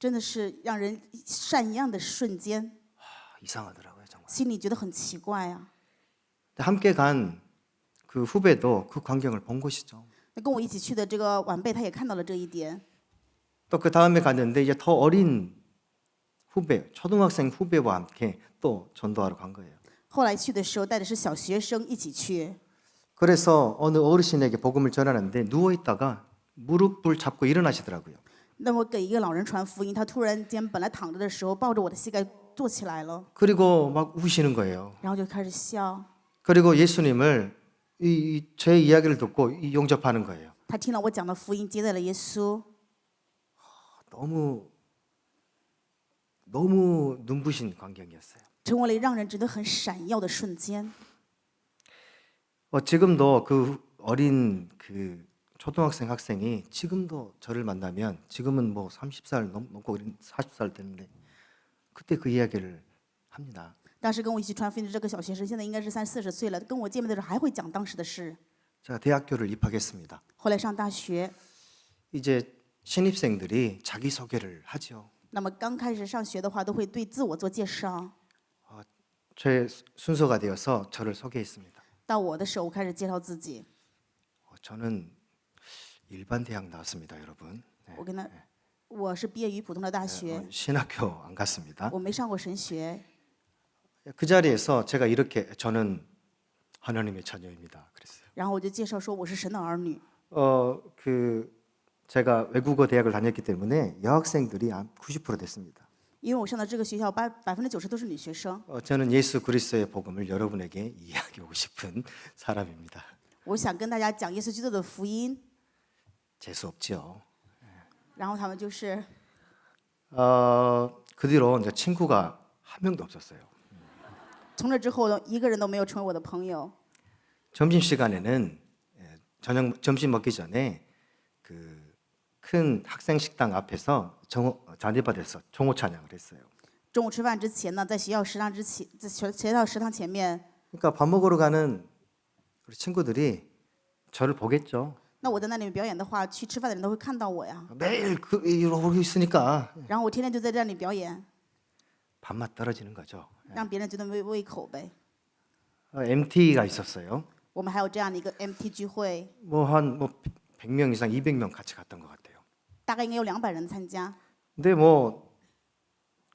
真的是让人闪样的瞬间， 이상하더라고요 정말. 心里觉得很奇怪啊。 함께 간 그 후배도 그 광경을 본 것이죠. 那跟我一起去的这个晚辈，他也看到了这一点。 또 그 다음에 갔는데 이제 더 어린 후배, 초등학생 후배와 함께 또 전도하러 간 거예요. 后来去的时候，带的是小学生一起去。 그래서 어느 어르신에게 복음을 전하는데 누워 있다가 무릎을 잡고 일어나시더라고요. 那么给一个老人传福音，他突然间本来躺着的时候，抱着我的膝盖坐起来了， 그리고 막 우시는 거예요. 然后就开始笑。 그리고 예수님을 제 이야기를 듣고 영접하는 거예요. 他听了我讲的福音，接待了耶稣。 너무 눈부신 광경이었어요. 成为了让人觉得很闪耀的瞬间。 지금도 그 어린 그 초등학생 학생이 지금도 저를 만나면 지금은 뭐 30살 넘고 40살 됐는데 그때 그 이야기를 합니다. 当时跟我一起传福音的这个小学生，现在应该是30-40岁了，跟我见面的时候还会讲当时的事。 제가 대학교를 입학했습니다. 后来上大学， 이제 신입생들이 자기 소개를 하죠. 那么刚开始上学的话，都会对自我做介绍。 제 순서가 되어서 저를 소개했습니다. 到我的时候，我开始介绍自己。 저는 일반 대학 나왔습니다, 여러분. 我跟他，我是毕业于普通的大学， 신학교 안 갔습니다. 我没上过神学。 그 자리에서 제가 이렇게 저는 하나님의 자녀입니다. 그랬어요. 然后我就介绍说我是神的儿女。 제가 외국어 대학을 다녔기 때문에 여학생들이 90% 됐습니다. 因为我上的这个学校90%都是女学生。 저는 예수 그리스도의 복음을 여러분에게 이야기하고 싶은 사람입니다. 我想跟大家讲耶稣基督的福音， 재수 없지요. 然后他们就是 그 뒤로 이제 친구가 한 명도 없었어요. 从这之后呢，一个人都没有成为我的朋友。 점심 시간에는 점심 먹기 전에 그 큰 학생 식당 앞에서 잔디밭에서 종호 찬양을 했어요. 中午吃饭之前呢，在学校食堂前面， 그러니까 밥 먹으러 가는 우리 친구들이 저를 보겠죠. 那我在那里表演的话，去吃饭的人都会看到我呀。 매일 이러고 있으니까 然后我天天就在这里表演， 밥맛 떨어지는 거죠. 让别人觉得没胃口呗。 MT가 있었어요. 我们还有这样的一个 MT 聚会， 한 100명 이상 200명 같이 갔던 것 같아요. 大概应该有200人参加。 근데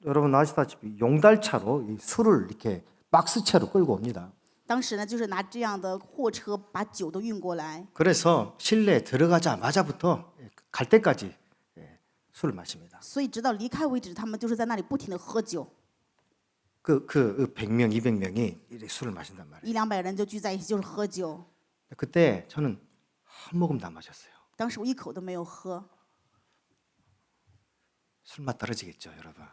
여러분 아시다시피 용달차로 이 술을 이렇게 박스채로 끌고 옵니다. 当时呢，就是拿这样的货车把酒都运过来， 그래서 실내에 들어가자마자부터 갈 때까지 술을 마십니다. 所以直到离开为止，他们就是在那里不停的喝酒。 그 100명, 200명이 이렇게 술을 마신단 말이에요. 100-200人就聚在一起，就是喝酒。 그때 저는 한 모금도 안 마셨어요. 当时我一口都没有喝， 술맛 떨어지겠죠, 여러분.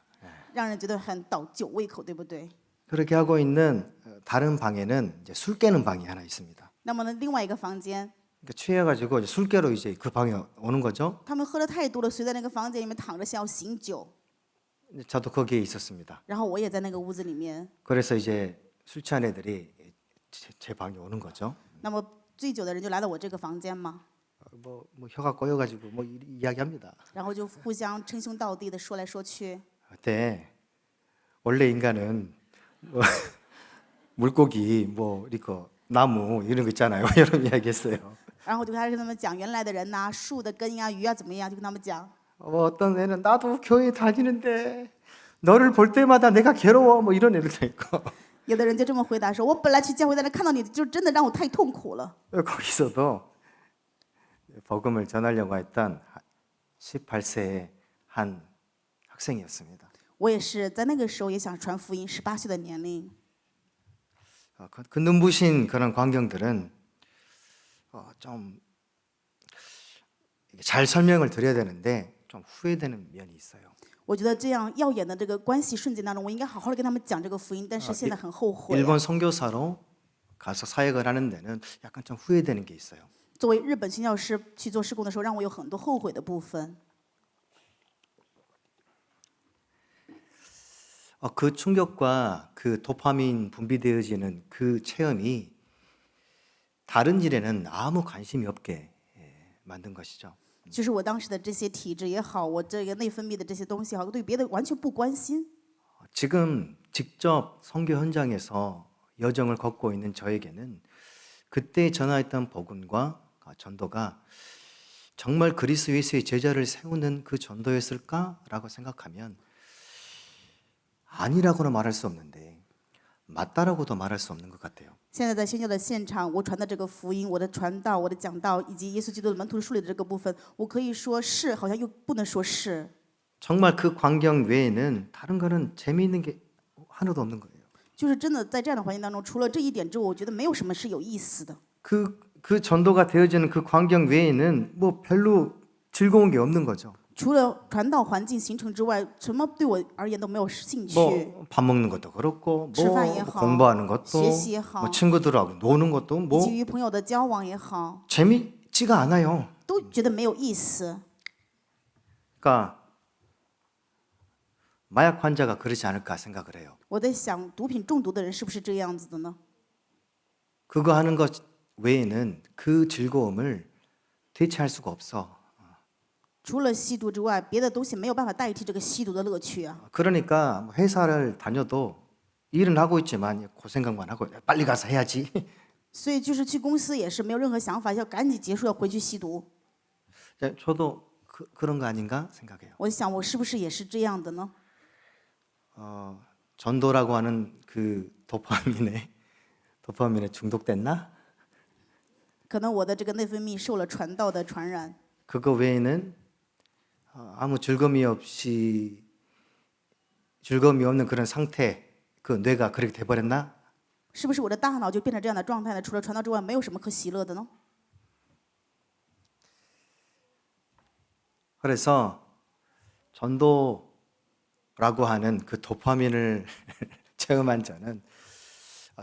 让人觉得很倒酒胃口，对不对？ 그렇게 하고 있는 다른 방에는 이제 술 깨는 방이 하나 있습니다. 那么呢，另外一个房间， 그러니까 취해가지고 이제 술 깨러 이제 그 방에 오는 거죠. 他们喝的太多了，所以在那个房间里面躺着想要醒酒。 저도 거기에 있었습니다. 然后我也在那个屋子里面， 그래서 이제 술 취한 애들이 제 방에 오는 거죠. 那么醉酒的人就来到我这个房间嘛， 뭐 혀가 꼬여가지고 뭐 이야기합니다. 然后就互相称兄道弟的说来说去。 네, 원래 인간은 뭐 물고기 뭐 이거 나무 이런 거 있잖아요. 이런 이야기했어요. 然后就开始跟他们讲原来的人呐、树的根呀、鱼啊怎么样，就跟他们讲。 어떤 애는 나도 교회 다니는데 너를 볼 때마다 내가 괴로워 뭐 이런 애들도 있고 有的人就这么回答说：“我本来去教会，但是看到你，就真的让我太痛苦了。 거기서도 복음을 전하려고 했던 18세의 한 학생이었습니다. ”我也是在那个时候也想传福音，18岁的年龄。 그 눈부신 그런 광경들은 좀 잘 설명을 드려야 되는데 좀 후회되는 면이 있어요. 我觉得这样耀眼的这个关系瞬间当中，我应该好好的跟他们讲这个福音，但是现在很后悔啊。 일본 선교사로 가서 사역을 하는 데는 약간 좀 후회되는 게 있어요. 作为日本宣教师去做事工的时候，让我有很多后悔的部分。 그 충격과 그 도파민 분비되어지는 그 체험이 다른 일에는 아무 관심이 없게 만든 것이죠. 就是我当时的这些体质也好，我这个内分泌的这些东西也好，对别的完全不关心。 지금 직접 선교 현장에서 여정을 걷고 있는 저에게는 그때 전하했던 복음과 전도가 정말 그리스도 예수의 제자를 세우는 그 전도였을까라고 생각하면 아니라고는 말할 수 없는데 맞다라고도 말할 수 없는 것 같아요. 现在在宣教的现场，我传的这个福音，我的传道，我的讲道，以及耶稣基督的门徒树立的这个部分，我可以说是，好像又不能说是。 정말 그 광경 외에는 다른 거는 재미있는 게 하나도 없는 거예요. 就是真的在这样的环境当中，除了这一点之外，我觉得没有什么是有意思的。 그 전도가 되어지는 그 광경 외에는 뭐 별로 즐거운 게 없는 거죠. 除了传道环境形成之外，什么对我而言都没有兴趣。 뭐 밥 먹는 것도 그렇고, 吃饭也 뭐 好， 공부하는 것도, 学习也好， 뭐 친구들하고 노는 것도 以 뭐 及与朋友的交往也好， 재미지가 않아요. 都觉得没有意思。 그러니까 마약 환자가 그러지 않을까 생각을 해요. 我在想，毒品中毒的人是不是这样子的呢？ 그거 하는 것 외에는 그 즐거움을 대체할 수가 없어. 除了吸毒之外，别的东西没有办法代替这个吸毒的乐趣啊。 그러니까 회사를 다녀도 일은 하고 있지만 그 생각만 하고 빨리 가서 해야지. 所以就是去公司也是没有任何想法，要赶紧结束，要回去吸毒。 저도 그런 거 아닌가 생각해요. 我想，我是不是也是这样的呢？ 전도라고 하는 그 도파민에 중독됐나? 可能我的这个内分泌受了传道的传染， 그거 외에는 아무 즐거움이 없는 그런 상태, 그 뇌가 그렇게 돼버렸나? 是不是我的大脑就变成这样的状态呢？除了传道之外，没有什么可喜乐的呢？ 그래서 전도라고 하는 그 도파민을 체험한 저는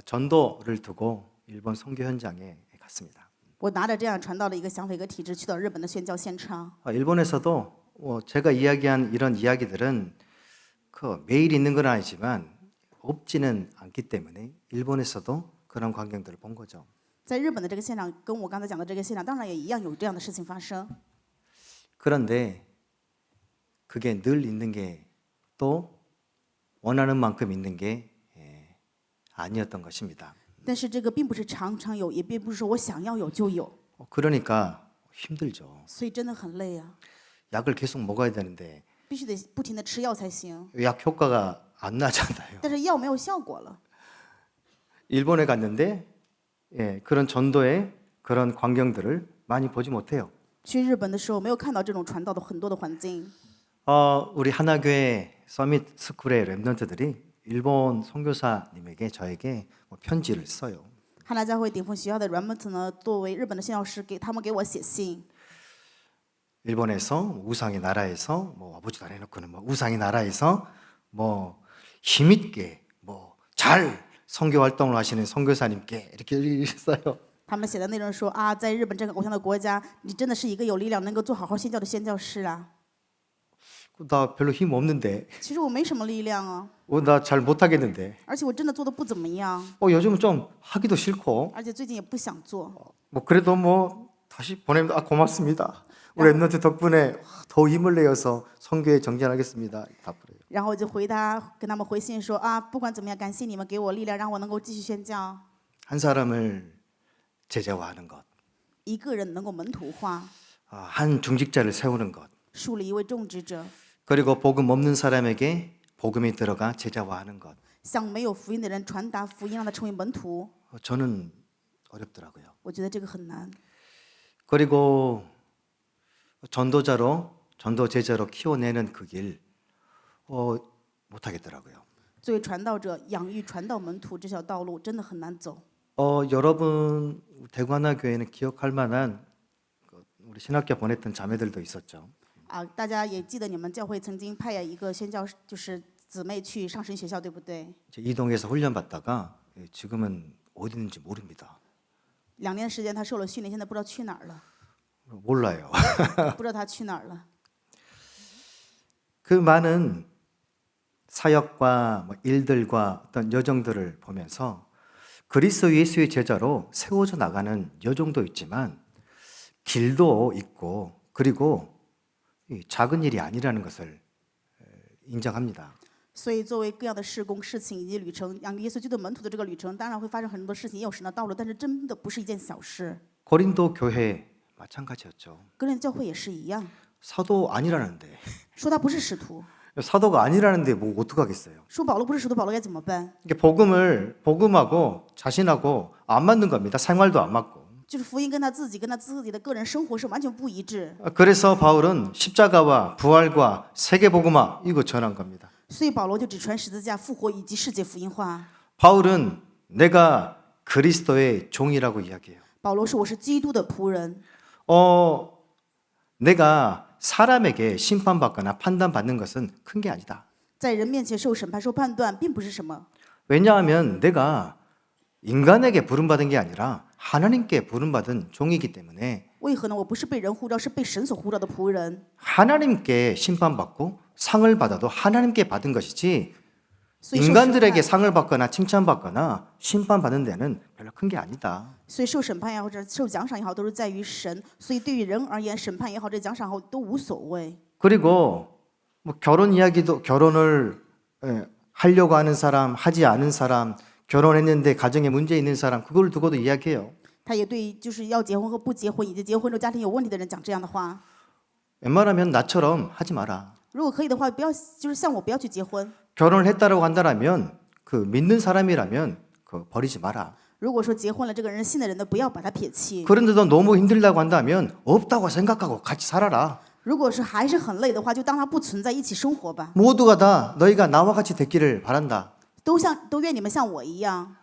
전도를 두고 일본 선교 현장에 갔습니다. 我拿着这样传道的一个想法、一个体制，去到日本的宣教现场。 일본에서도 제가 이야기한 이런 이야기들은 그 매일 있는 건 아니지만 없지는 않기 때문에 일본에서도 그런 광경들을 본 거죠. 在日本的这个现场，跟我刚才讲的这个现场，当然也一样有这样的事情发生。 그런데 그게 늘 있는 게 또 원하는 만큼 있는 게 아니었던 것입니다. 但是这个并不是常常有，也并不是说我想要有就有， 그러니까 힘들죠. 所以真的很累啊， 약을 계속 먹어야 되는데 必须得不停的吃药才行。 약 효과가 안 나잖아요. 但是药没有效果了。 일본에 갔는데 그런 전도의 그런 광경들을 많이 보지 못해요. 去日本的时候，没有看到这种传道的很多的环境。 우리 하나교회 서밋 스쿨의 랩런트들이 일본 선교사님에게 저에게 편지를 써요. 汉娜教会顶峰学校的 Remnant 呢，作为日本的宣教师，给我写信。 일본에서 우상의 나라에서 아버지도 안 해놓고는 우상의 나라에서 힘있게 잘 선교 활동을 하시는 선교사님께 이렇게 써요. 他们写的内容说啊，在日本这个偶像的国家，你真的是一个有力量、能够做好好宣教的宣教师啊。나 별로 힘 없는데, 其实我没什么力量啊， 나 잘 못하겠는데, 而且我真的做的不怎么样， 요즘은 좀 하기도 싫고, 而且最近也不想做。 그래도 다시 보내면 고맙습니다. 우리 랩런트 덕분에 더 힘을 내어서 선교에 정진하겠습니다. 답변해요. 然后我就回答，跟他们回信说啊，不管怎么样，感谢你们给我力量，让我能够继续宣教。 한 사람을 제자화하는 것, 一个人能够门徒化， 한 중직자를 세우는 것, 树立一位种植者， 그리고 복음 없는 사람에게 복음이 들어가 제자화하는 것. 向没有福音的人传达福音，让他成为门徒。 저는 어렵더라고요. 我觉得这个很难。 그리고 전도 제자로 키워내는 그 길, 못하겠더라고요. 作为传道者，养育传道门徒这条道路真的很难走。 여러분 대구 하나 교회는 기억할 만한 우리 신학교 보냈던 자매들도 있었죠. 啊，大家也记得你们教会曾经派一个宣教，就是姊妹去上神学校，对不对？ 이동해서 훈련 받다가 지금은 어디 있는지 모릅니다. 2年的时间，他受了训练，现在不知道去哪儿了， 몰라요. 不知道他去哪儿了。 그 많은 사역과 일들과 어떤 여정들을 보면서 그리스도 예수의 제자로 세워져 나가는 여정도 있지만 길도 있고 그리고 작은 일이 아니라는 것을 인정합니다. 所以，作为各样的事工、事情以及旅程，养耶稣基督门徒的这个旅程，当然会发生很多事情，也有神的道路，但是真的不是一件小事。 고린도 교회 마찬가지였죠. 哥林教会也是一样， 사도 아니라는데 说他不是使徒， 사도가 아니라는데 뭐 어떡하겠어요. 说保罗不是使徒，保罗该怎么办？ 이게 복음하고 자신하고 안 맞는 겁니다. 생활도 안 맞고. 就是福音跟他自己的个人生活是完全不一致。 그래서 바울은 십자가와 부활과 세계복음화 이거 전한 겁니다. 所以保罗就只传十字架、复活以及世界福音化。 바울은 내가 그리스도의 종이라고 이야기해요. 保罗说：“我是基督的仆人。 내가 사람에게 심판받거나 판단받는 것은 큰 게 아니다. 在人面前受审判、受判断，并不是什么， 왜냐하면 내가 인간에게 부름받은 게 아니라 하나님께 부름받은 종이기 때문에 为何呢？我不是被人呼召，是被神所呼召的仆人。 하나님께 심판받고 상을 받아도 하나님께 받은 것이지 所以受审 인간들에게 判， 상을 받거나 칭찬받거나 심판받는 데는 별로 큰 게 아니다. 所以受审判也好，或者受奖赏也好，都是在于神。所以对于人而言，审判也好，这奖赏也好，都无所谓。 그리고 결혼 이야기도 결혼을 하려고 하는 사람, 하지 않은 사람, 결혼했는데 가정에 문제 있는 사람 그걸 두고도 이야기해요. 他也对就是要结婚和不结婚，以及结婚之后家庭有问题的人讲这样的话。 웬만하면 나처럼 하지 마라. 如果可以的话，不要就是像我，不要去结婚。 결혼을 했다라고 한다면 그 믿는 사람이라면 그 버리지 마라. 如果说结婚了，这个人是信的人呢，不要把他撇弃。 그런데도 너무 힘들다고 한다면 없다고 생각하고 같이 살아라. 如果是还是很累的话，就当他不存在，一起生活吧。 모두가 다 너희가 나와 같이 됐기를 바란다. 都愿你们像我一样。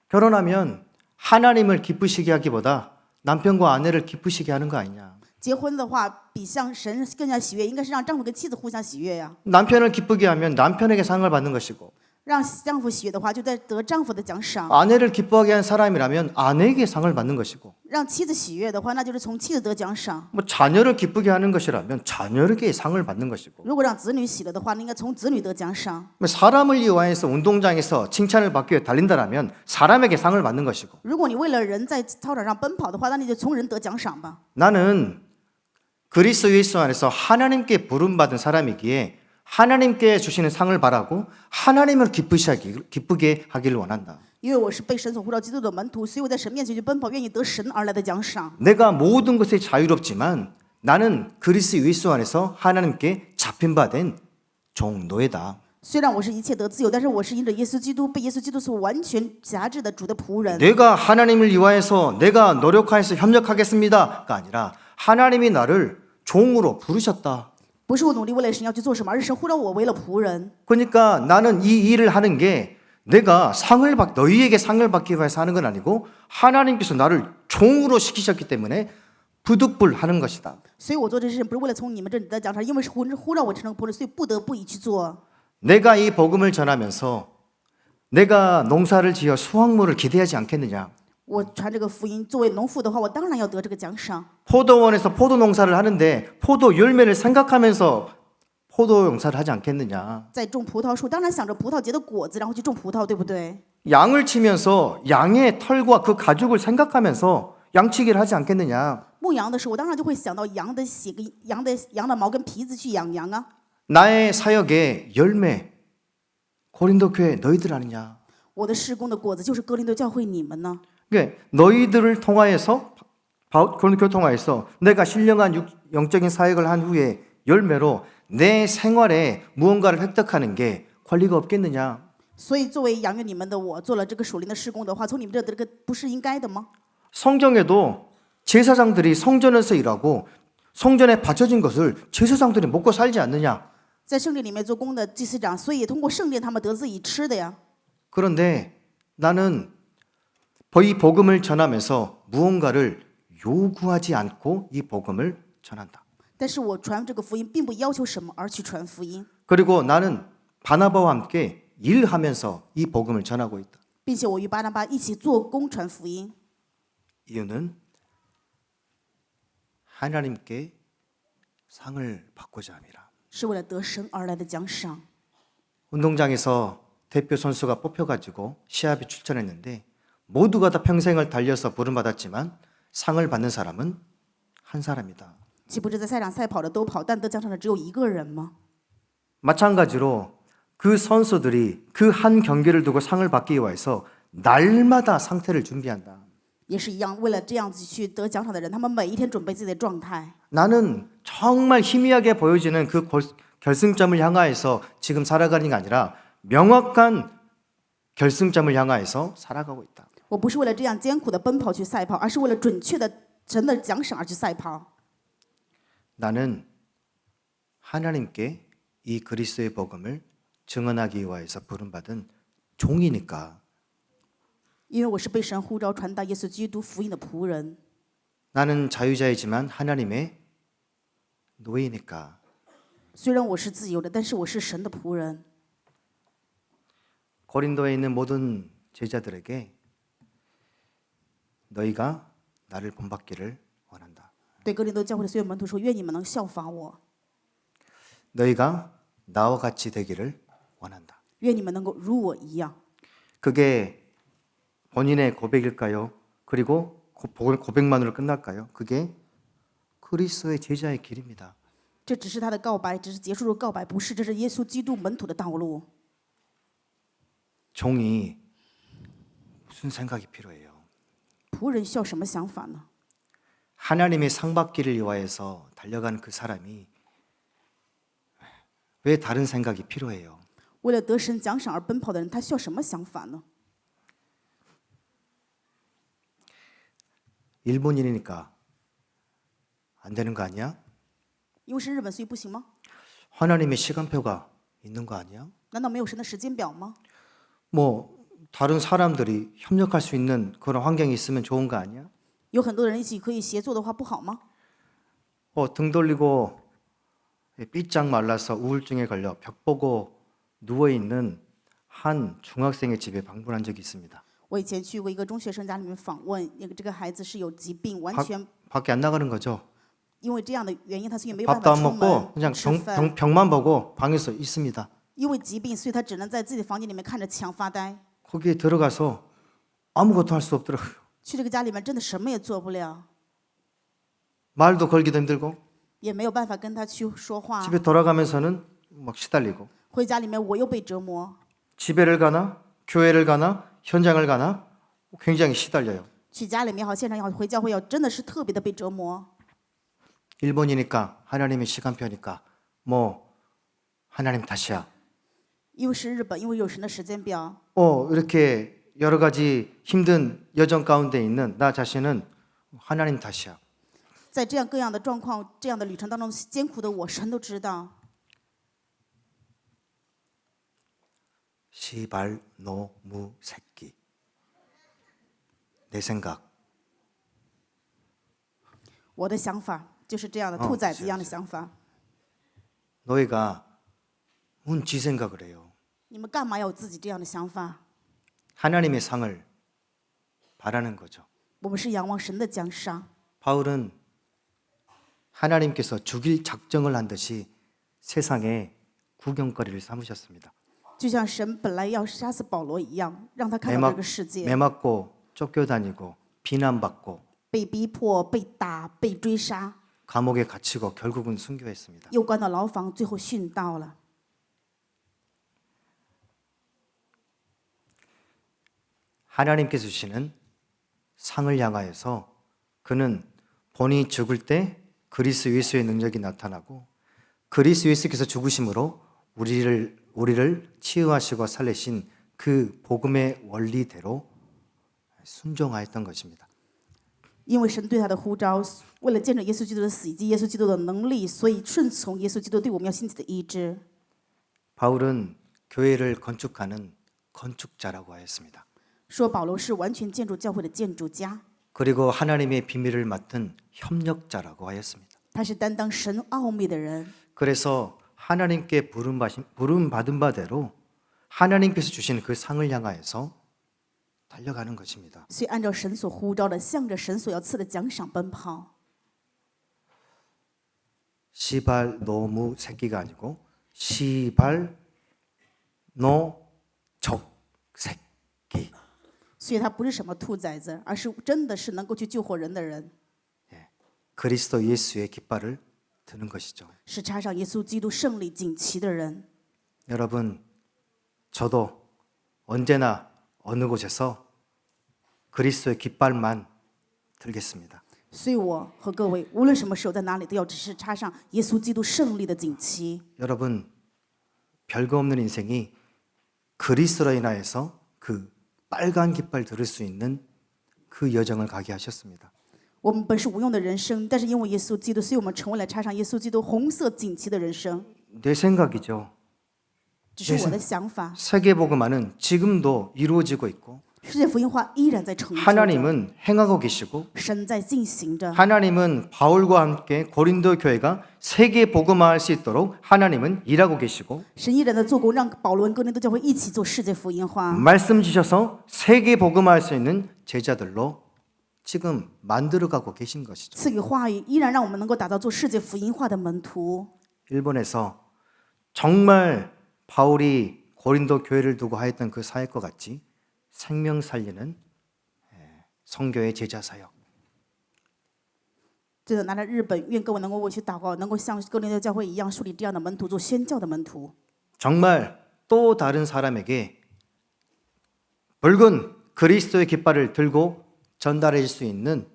결혼하면 하나님을 기쁘시게 하기보다 남편과 아내를 기쁘시게 하는 거 아니냐. 结婚的话，比向神更加喜悦，应该是让丈夫跟妻子互相喜悦呀。 남편을 기쁘게 하면 남편에게 상을 받는 것이고 让丈夫喜悦的话，就在得丈夫的奖赏； 아내를 기뻐하게 한 사람이라면 아내에게 상을 받는 것이고 让妻子喜悦的话，那就是从妻子得奖赏； 자녀를 기쁘게 하는 것이라면 자녀에게 상을 받는 것이고 如果让子女喜乐的话，那应该从子女得奖赏； 사람을 이용해서 운동장에서 칭찬을 받기 위해 달린다라면 사람에게 상을 받는 것이고 如果你为了人在操场上奔跑的话，那你就从人得奖赏吧。 나는 그리스도 예수 안에서 하나님께 부름받은 사람이기에 하나님께 주시는 상을 바라고 하나님을 기쁘게 하기를 원한다. 因为我是被神所呼召基督的门徒，所以我在神面前去奔跑，愿意得神而来的奖赏。 내가 모든 것에 자유롭지만 나는 그리스도 예수 안에서 하나님께 잡힌 바 된 종노예다. 虽然我是一切得自由，但是我是因着耶稣基督，被耶稣基督所完全辖制的主的仆人。 내가 하나님을 위하여서 내가 노력하여서 협력하겠습니다가 아니라 하나님이 나를 종으로 부르셨다. 不是我努力为了神要去做什么，而是神呼召我为了仆人。 그러니까 나는 이 일을 하는 게 내가 너희에게 상을 받기 위해서 하는 건 아니고 하나님께서 나를 종으로 시키셨기 때문에 부득불하는 것이다. 所以我做这事情不是为了从你们这里得奖赏，因为是呼召我成了仆人，所以不得不以去做。 내가 이 복음을 전하면서 내가 농사를 지어 수확물을 기대하지 않겠느냐. 我传这个福音，作为农妇的话，我当然要得这个奖赏。 포도원에서 포도 농사를 하는데 포도 열매를 생각하면서 포도 용사를 하지 않겠느냐. 在种葡萄树，当然想着葡萄结的果子，然后去种葡萄，对不对？ 양을 치면서 양의 털과 그 가죽을 생각하면서 양치기를 하지 않겠느냐. 牧羊的时候，我当然就会想到羊的血跟羊的毛跟皮子去养羊啊。 나의 사역의 열매 고린도 교회 너희들 아니냐. 我的事工的果子就是哥林多教会你们呢。 그러니까 너희들을 통하여서 고린도 교회 통하여서 내가 신령한 영적인 사역을 한 후에 열매로 내 생활에 무언가를 획득하는 게 권리가 없겠느냐. 所以作为养育你们的我，做了这个属灵的事工的话，从你们这得这个不是应该的吗？ 성경에도 제사장들이 성전에서 일하고 성전에 바쳐진 것을 제사장들이 먹고 살지 않느냐. 在圣殿里面做工的祭司长，所以通过圣殿他们得自己吃的呀。 그런데 나는 이 복음을 전하면서 무언가를 요구하지 않고 이 복음을 전한다. 但是我传这个福音，并不要求什么而去传福音， 그리고 나는 바나바와 함께 일하면서 이 복음을 전하고 있다. 并且我与巴拿巴一起做工传福音， 이유는 하나님께 상을 받고자 함이라. 是为了得神而来的奖赏。 운동장에서 대표 선수가 뽑혀가지고 시합에 출전했는데 모두가 다 평생을 달려서 부름받았지만 상을 받는 사람은 한 사람이다. 岂不是在赛场赛跑的都跑，但得奖赏的只有一个人吗？ 마찬가지로 그 선수들이 그 한 경기를 두고 상을 받기 위해서 날마다 상태를 준비한다. 也是一样，为了这样子去得奖赏的人，他们每一天准备自己的状态。 나는 정말 희미하게 보여지는 그 결승점을 향하여서 지금 살아가는 게 아니라 명확한 결승점을 향하여서 살아가고 있다. 我不是为了这样艰苦的奔跑去赛跑，而是为了准确的神的奖赏而去赛跑。 나는 하나님께 이 그리스도의 복음을 증언하기 위해서 부름받은 종이니까 因为我是被神呼召传达耶稣基督福音的仆人。 나는 자유자이지만 하나님의 노예니까 虽然我是自由的，但是我是神的仆人。 고린도에 있는 모든 제자들에게 너희가 나를 본받기를 원한다. 对哥林多教会的所有门徒说：“愿你们能效法我， 너희가 나와 같이 되기를 원한다. 愿你们能够如我一样。” 그게 본인의 고백일까요? 그리고 고백만으로 끝날까요? 그게 그리스도의 제자의 길입니다. 这只是他的告白，只是结束了告白，不是，这是耶稣基督门徒的道路。 종이 무슨 생각이 필요해요? 仆人需要什么想法呢？ 하나님의 상 받기를 위하여서 달려가는 그 사람이 왜 다른 생각이 필요해요? 为了得神奖赏而奔跑的人，他需要什么想法呢？ 일본인이니까 안 되는 거 아니야? 因为是日本，所以不行吗？ 하나님의 시간표가 있는 거 아니야? 难道没有神的时间表吗？ 뭐 다른 사람들이 협력할 수 있는 그런 환경이 있으면 좋은 거 아니야? 有很多人一起可以协作的话，不好吗？ 등 돌리고 삐짝 말라서 우울증에 걸려 벽 보고 누워 있는 한 중학생의 집에 방문한 적이 있습니다. 我以前去过一个中学生家里面访问，这个孩子是有疾病，完全 밖에 안 나가는 거죠. 因为这样的原因，他所以没有办 밥도 法 안 出 먹고 门 그냥 吃饭。 벽만 보고 방에서 있습니다. 因为疾病，所以他只能在自己的房间里面看着墙发呆。 거기에 들어가서 아무것도 할 수 없더라고요. 去这个家里面真的什么也做不了， 말도 걸기도 힘들고 也没有办法跟他去说话。 집에 돌아가면서는 막 시달리고 回家里面我又被折磨， 집에를 가나 교회를 가나 현장을 가나 굉장히 시달려요. 去家里面也好，现场也好，回教会也好，真的是特别的被折磨。 일본이니까 하나님의 시간표니까 뭐 하나님 탓이야. 因为是日本，因为有神的时间表， 이렇게 여러 가지 힘든 여정 가운데 있는 나 자신은 하나님 탓이야. 在这样各样的状况、这样的旅程当中，艰苦的我，神都知道。 시발 노무 새끼. 내 생각. 我的想法就是这样的，兔崽子一样的想法。 너희가 뭔 지 생각을 해요. 你们干嘛要有自己这样的想法？ 하나님의 상을 바라는 거죠. 我们是仰望神的奖赏。 바울은 하나님께서 죽일 작정을 한 듯이 세상에 구경거리를 삼으셨습니다. 就像神本来要杀死保罗一样，让他看到这个世界 매맞고 쫓겨다니고 비난받고 被逼迫、被打、被追杀， 감옥에 갇히고 결국은 순교했습니다. 又关到牢房，最后殉道了。 하나님께서 주시는 상을 향하여서 그는 본인이 죽을 때 그리스도 예수의 능력이 나타나고 그리스도 예수께서 죽으심으로 우리를 치유하시고 살리신 그 복음의 원리대로 순종하였던 것입니다. 因为神对他的呼召，为了见证耶稣基督的死以及耶稣基督的能力，所以顺从耶稣基督对我们要兴起的医治。 바울은 교회를 건축하는 건축자라고 하였습니다. 说保罗是完全建筑教会的建筑家， 그리고 하나님의 비밀을 맡은 협력자라고 하였습니다. 他是担当神奥秘的人。 그래서 하나님께 부름받은 바대로 하나님께서 주신 그 상을 향하여서 달려가는 것입니다. 所以按照神所呼召的，向着神所要赐的奖賞奔跑。 시발 노무 새끼가 아니고 시발 노적 새끼. 所以他不是什么兔崽子，而是真的是能够去救活人的人， 그리스도 예수의 깃발을 드는 것이죠. 是插上耶稣基督胜利锦旗的人。 여러분, 저도 언제나 어느 곳에서 그리스도의 깃발만 들겠습니다. 所以我和各位，无论什么时候在哪里，都要只是插上耶稣基督胜利的锦旗。 여러분, 별거 없는 인생이 그리스도로 인하여서 그 빨간 깃발 들을 수 있는 그 여정을 가게 하셨습니다. 我们本是无用的人生，但是因为耶稣基督，所以我们成为了插上耶稣基督红色锦旗的人生。 내 생각이죠. 只是我的想法， 세계복음화는 지금도 이루어지고 있고 世界福音化依然在成就着， 하나님은 행하고 계시고 神在进行着。 하나님은 바울과 함께 고린도 교회가 세계복음화할 수 있도록 하나님은 일하고 계시고 神依然在做工，让保罗跟哥林多教会一起做世界福音化。 말씀 주셔서 세계복음화할 수 있는 제자들로 지금 만들어가고 계신 것이죠. 赐给话语，依然让我们能够打造做世界福音化的门徒。 일본에서 정말 바울이 고린도 교회를 두고 하였던 그 사역과 같이 생명 살리는 선교의 제자 사역. 真的拿着日本，愿各位能够为去祷告，能够像哥林多教会一样树立这样的门徒，做宣教的门徒。 정말 또 다른 사람에게 붉은 그리스도의 깃발을 들고 전달해 줄 수 있는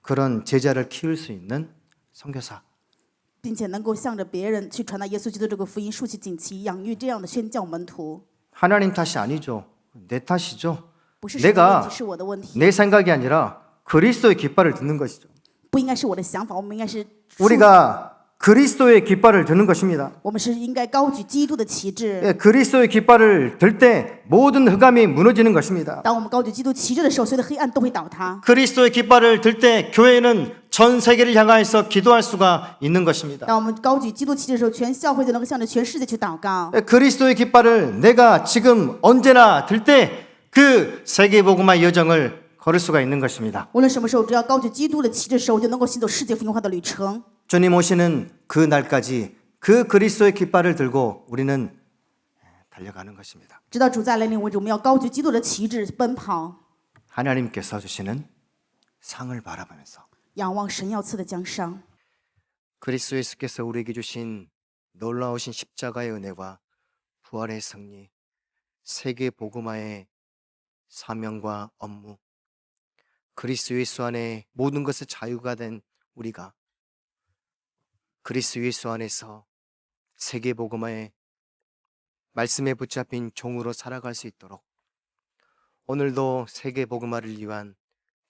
그런 제자를 키울 수 있는 선교사. 并且能够向着别人去传达耶稣基督这个福音，竖起锦旗，养育这样的宣教门徒。 하나님 탓이 아니죠. 내 탓이죠. 不是神的问 내가 题，是我的问题。 내 생각이 아니라 그리스도의 깃발을 듣는 것이죠. 不应该是我的想法，我们应该是 우리가 그리스도의 깃발을 드는 것입니다. 我们是应该高举基督的旗帜。 예, 그리스도의 깃발을 들 때 모든 흑암이 무너지는 것입니다. 当我们高举基督旗帜的时候，所有的黑暗都会倒塌。 그리스도의 깃발을 들 때 교회는 전 세계를 향하여서 기도할 수가 있는 것입니다. 当我们高举基督旗帜的时候，全教会就能够向着全世界去祷告。 예, 그리스도의 깃발을 내가 지금 언제나 들 때 그 세계복음화 여정을 걸을 수가 있는 것입니다. 无论什么时候，只要高举基督的旗帜的时候，就能够行走世界福音化的旅程。 주님 오시는 그 날까지 그 그리스도의 깃발을 들고 우리는 달려가는 것입니다. 直到主再来临为止，我们要高举基督的旗帜奔跑， 하나님께서 주시는 상을 바라보면서 仰望神要赐的奖赏。 그리스도 예수께서 우리에게 주신 놀라우신 십자가의 은혜와 부활의 승리, 세계 복음화의 사명과 업무, 그리스도 예수 안에 모든 것의 자유가 된 우리가 그리스도 예수 안에서 세계 복음화의 말씀에 붙잡힌 종으로 살아갈 수 있도록 오늘도 세계 복음화를 위한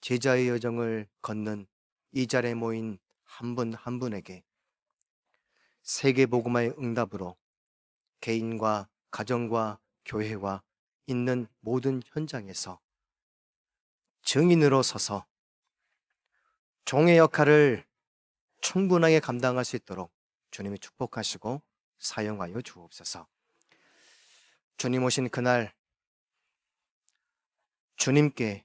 제자의 여정을 걷는 이 자리에 모인 한 분 한 분에게 세계 복음화의 응답으로 개인과 가정과 교회와 있는 모든 현장에서 증인으로 서서 종의 역할을 충분하게 감당할 수 있도록 주님이 축복하시고 사용하여 주옵소서. 주님 오신 그날 주님께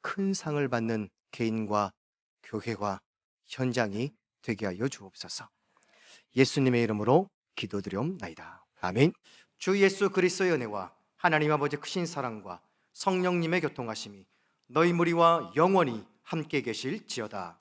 큰 상을 받는 개인과 교회와 현장이 되게 하여 주옵소서. 예수님의 이름으로 기도드리옵나이다. 아멘. 주 예수 그리스도의 은혜와 하나님 아버지 크신 사랑과 성령님의 교통하심이 너희 무리와 영원히 함께 계실지어다.